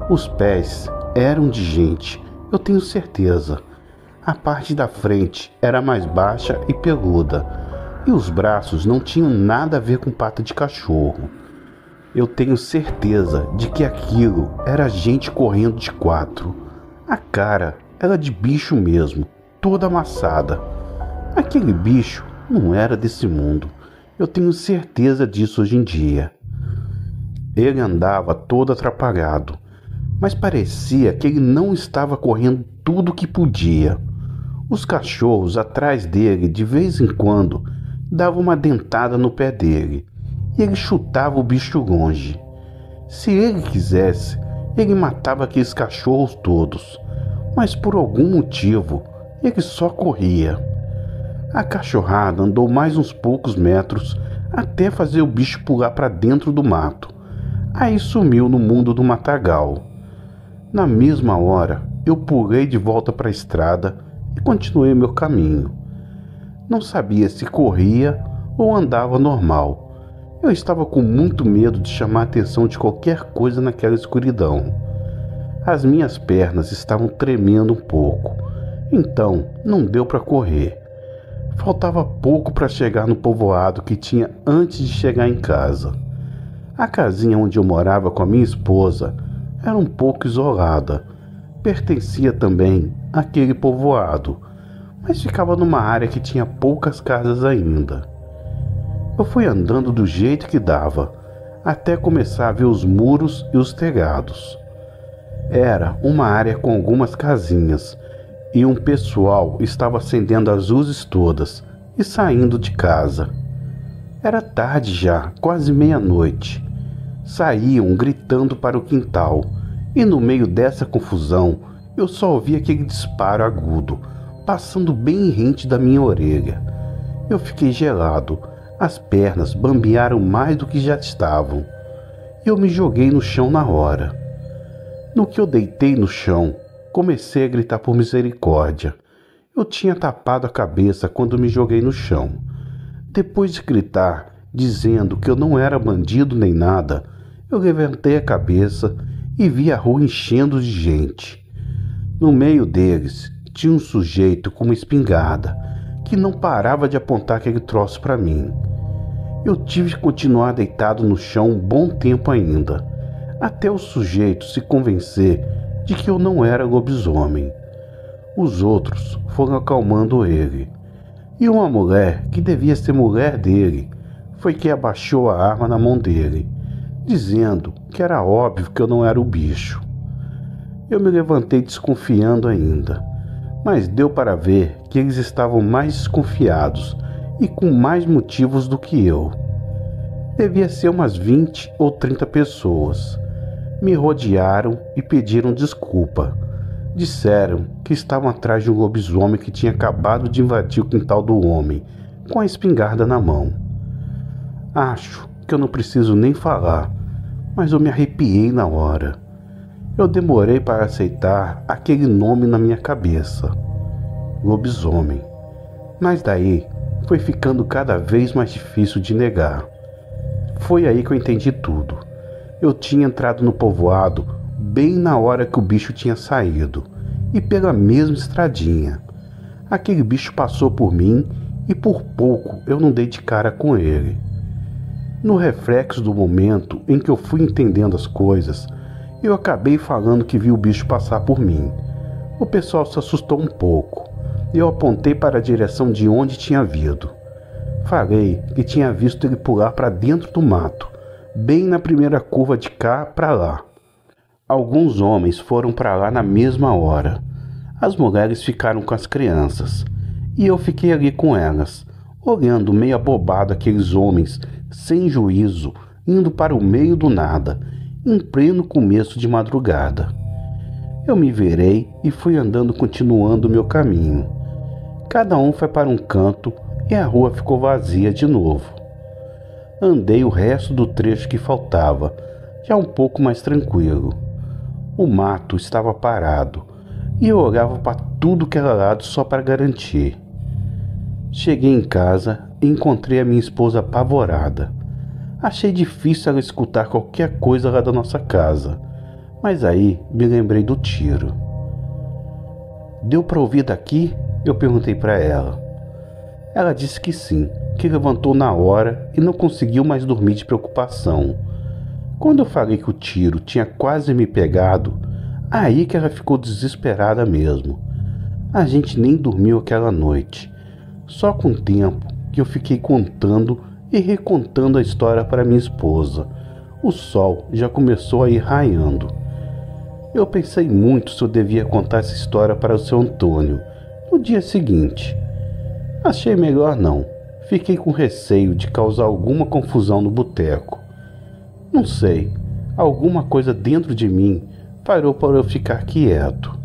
Os pés eram de gente, eu tenho certeza. A parte da frente era mais baixa e peluda, e os braços não tinham nada a ver com pata de cachorro. Eu tenho certeza de que aquilo era gente correndo de 4. A cara era de bicho mesmo, toda amassada. Aquele bicho não era desse mundo. Eu tenho certeza disso hoje em dia. Ele andava todo atrapalhado, mas parecia que ele não estava correndo tudo o que podia. Os cachorros atrás dele, de vez em quando, davam uma dentada no pé dele, e ele chutava o bicho longe. Se ele quisesse, ele matava aqueles cachorros todos, mas por algum motivo, ele só corria. A cachorrada andou mais uns poucos metros até fazer o bicho pular para dentro do mato. Aí sumiu no mundo do matagal. Na mesma hora, eu pulei de volta para a estrada e continuei meu caminho. Não sabia se corria ou andava normal. Eu estava com muito medo de chamar a atenção de qualquer coisa naquela escuridão. As minhas pernas estavam tremendo um pouco, então não deu para correr. Faltava pouco para chegar no povoado que tinha antes de chegar em casa. A casinha onde eu morava com a minha esposa era um pouco isolada. Pertencia também àquele povoado, mas ficava numa área que tinha poucas casas ainda. Eu fui andando do jeito que dava, até começar a ver os muros e os telhados. Era uma área com algumas casinhas, e um pessoal estava acendendo as luzes todas e saindo de casa. Era tarde já, quase meia-noite. Saíam gritando para o quintal, e no meio dessa confusão eu só ouvi aquele disparo agudo, passando bem rente da minha orelha. Eu fiquei gelado, as pernas bambearam mais do que já estavam. Eu me joguei no chão na hora. No que eu deitei no chão, comecei a gritar por misericórdia. Eu tinha tapado a cabeça quando me joguei no chão. Depois de gritar, dizendo que eu não era bandido nem nada, eu levantei a cabeça e vi a rua enchendo de gente. No meio deles, tinha um sujeito com uma espingarda, que não parava de apontar aquele troço para mim. Eu tive que continuar deitado no chão um bom tempo ainda, até o sujeito se convencer de que eu não era lobisomem. Os outros foram acalmando ele, e uma mulher, que devia ser mulher dele, foi que abaixou a arma na mão dele, dizendo que era óbvio que eu não era o bicho. Eu me levantei desconfiando ainda, mas deu para ver que eles estavam mais desconfiados e com mais motivos do que eu. Devia ser umas 20 ou 30 pessoas. Me rodearam e pediram desculpa. Disseram que estavam atrás de um lobisomem que tinha acabado de invadir o quintal do homem, com a espingarda na mão. Acho que eu não preciso nem falar, mas eu me arrepiei na hora. Eu demorei para aceitar aquele nome na minha cabeça. Lobisomem. Mas daí foi ficando cada vez mais difícil de negar. Foi aí que eu entendi tudo. Eu tinha entrado no povoado bem na hora que o bicho tinha saído, e pela mesma estradinha. Aquele bicho passou por mim e por pouco eu não dei de cara com ele. No reflexo do momento em que eu fui entendendo as coisas, eu acabei falando que vi o bicho passar por mim. O pessoal se assustou um pouco. Eu apontei para a direção de onde tinha vindo. Falei que tinha visto ele pular para dentro do mato, bem na primeira curva de cá para lá. Alguns homens foram para lá na mesma hora. As mulheres ficaram com as crianças, e eu fiquei ali com elas, olhando meio abobado aqueles homens sem juízo, indo para o meio do nada, em pleno começo de madrugada. Eu me virei e fui andando, continuando o meu caminho. Cada um foi para um canto e a rua ficou vazia de novo. Andei o resto do trecho que faltava, já um pouco mais tranquilo. O mato estava parado e eu olhava para tudo que era lado só para garantir. Cheguei em casa e encontrei a minha esposa apavorada. Achei difícil ela escutar qualquer coisa lá da nossa casa, mas aí me lembrei do tiro. Deu para ouvir daqui? Eu perguntei para ela. Ela disse que sim, que levantou na hora e não conseguiu mais dormir de preocupação. Quando eu falei que o tiro tinha quase me pegado, aí que ela ficou desesperada mesmo. A gente nem dormiu aquela noite. Só com o tempo que eu fiquei contando e recontando a história para minha esposa. O sol já começou a ir raiando. Eu pensei muito se eu devia contar essa história para o seu Antônio no dia seguinte. Achei melhor não. Fiquei com receio de causar alguma confusão no boteco. Não sei, alguma coisa dentro de mim parou para eu ficar quieto.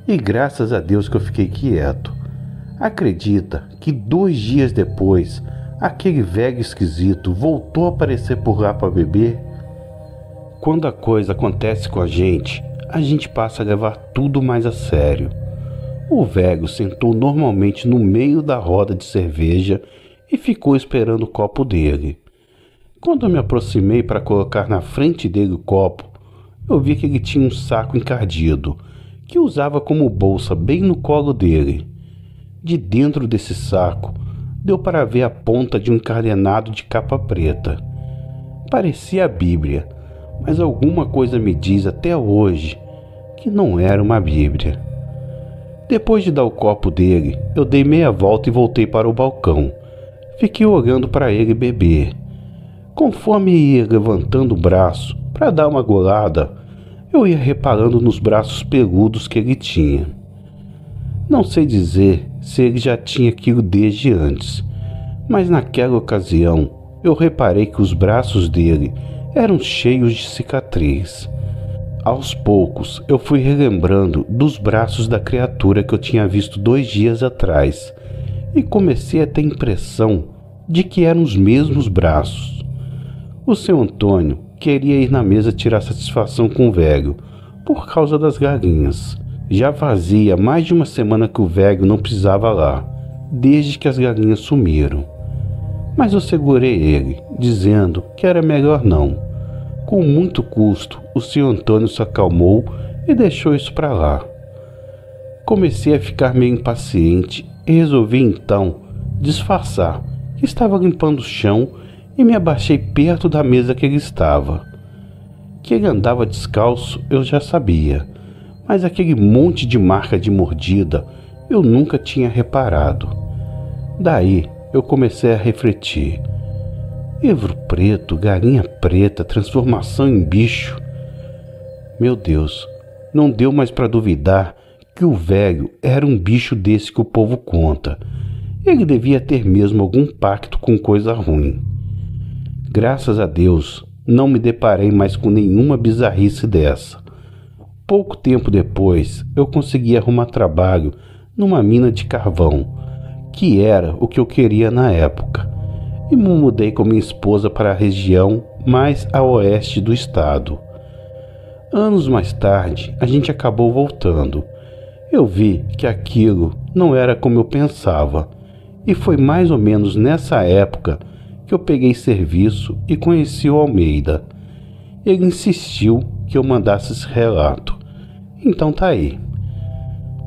E graças a Deus que eu fiquei quieto. Acredita que 2 dias depois, aquele velho esquisito voltou a aparecer por lá para beber? Quando a coisa acontece com a gente passa a levar tudo mais a sério. O velho sentou normalmente no meio da roda de cerveja e ficou esperando o copo dele. Quando eu me aproximei para colocar na frente dele o copo, eu vi que ele tinha um saco encardido, que usava como bolsa bem no colo dele. De dentro desse saco, deu para ver a ponta de um encadenado de capa preta. Parecia a Bíblia, mas alguma coisa me diz até hoje que não era uma Bíblia. Depois de dar o copo dele, eu dei meia volta e voltei para o balcão. Fiquei olhando para ele beber. Conforme ia levantando o braço para dar uma golada, eu ia reparando nos braços peludos que ele tinha. Não sei dizer se ele já tinha aquilo desde antes, mas naquela ocasião eu reparei que os braços dele eram cheios de cicatriz. Aos poucos eu fui relembrando dos braços da criatura que eu tinha visto 2 dias atrás e comecei a ter a impressão de que eram os mesmos braços. O seu Antônio queria ir na mesa tirar satisfação com o velho por causa das galinhas. Já fazia mais de uma semana que o velho não pisava lá, desde que as galinhas sumiram. Mas eu segurei ele, dizendo que era melhor não. Com muito custo, o seu Antônio se acalmou e deixou isso para lá. Comecei a ficar meio impaciente e resolvi então disfarçar que estava limpando o chão e me abaixei perto da mesa que ele estava. Que ele andava descalço eu já sabia, mas aquele monte de marca de mordida eu nunca tinha reparado. Daí eu comecei a refletir. Livro preto, galinha preta, transformação em bicho. Meu Deus, não deu mais para duvidar que o velho era um bicho desse que o povo conta. Ele devia ter mesmo algum pacto com coisa ruim. Graças a Deus, não me deparei mais com nenhuma bizarrice dessa. Pouco tempo depois, eu consegui arrumar trabalho numa mina de carvão, que era o que eu queria na época, e me mudei com minha esposa para a região mais a oeste do estado. Anos mais tarde, a gente acabou voltando. Eu vi que aquilo não era como eu pensava, e foi mais ou menos nessa época que eu peguei serviço e conheci o Almeida. Ele insistiu que eu mandasse esse relato. Então tá aí.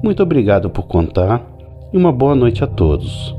Muito obrigado por contar e uma boa noite a todos.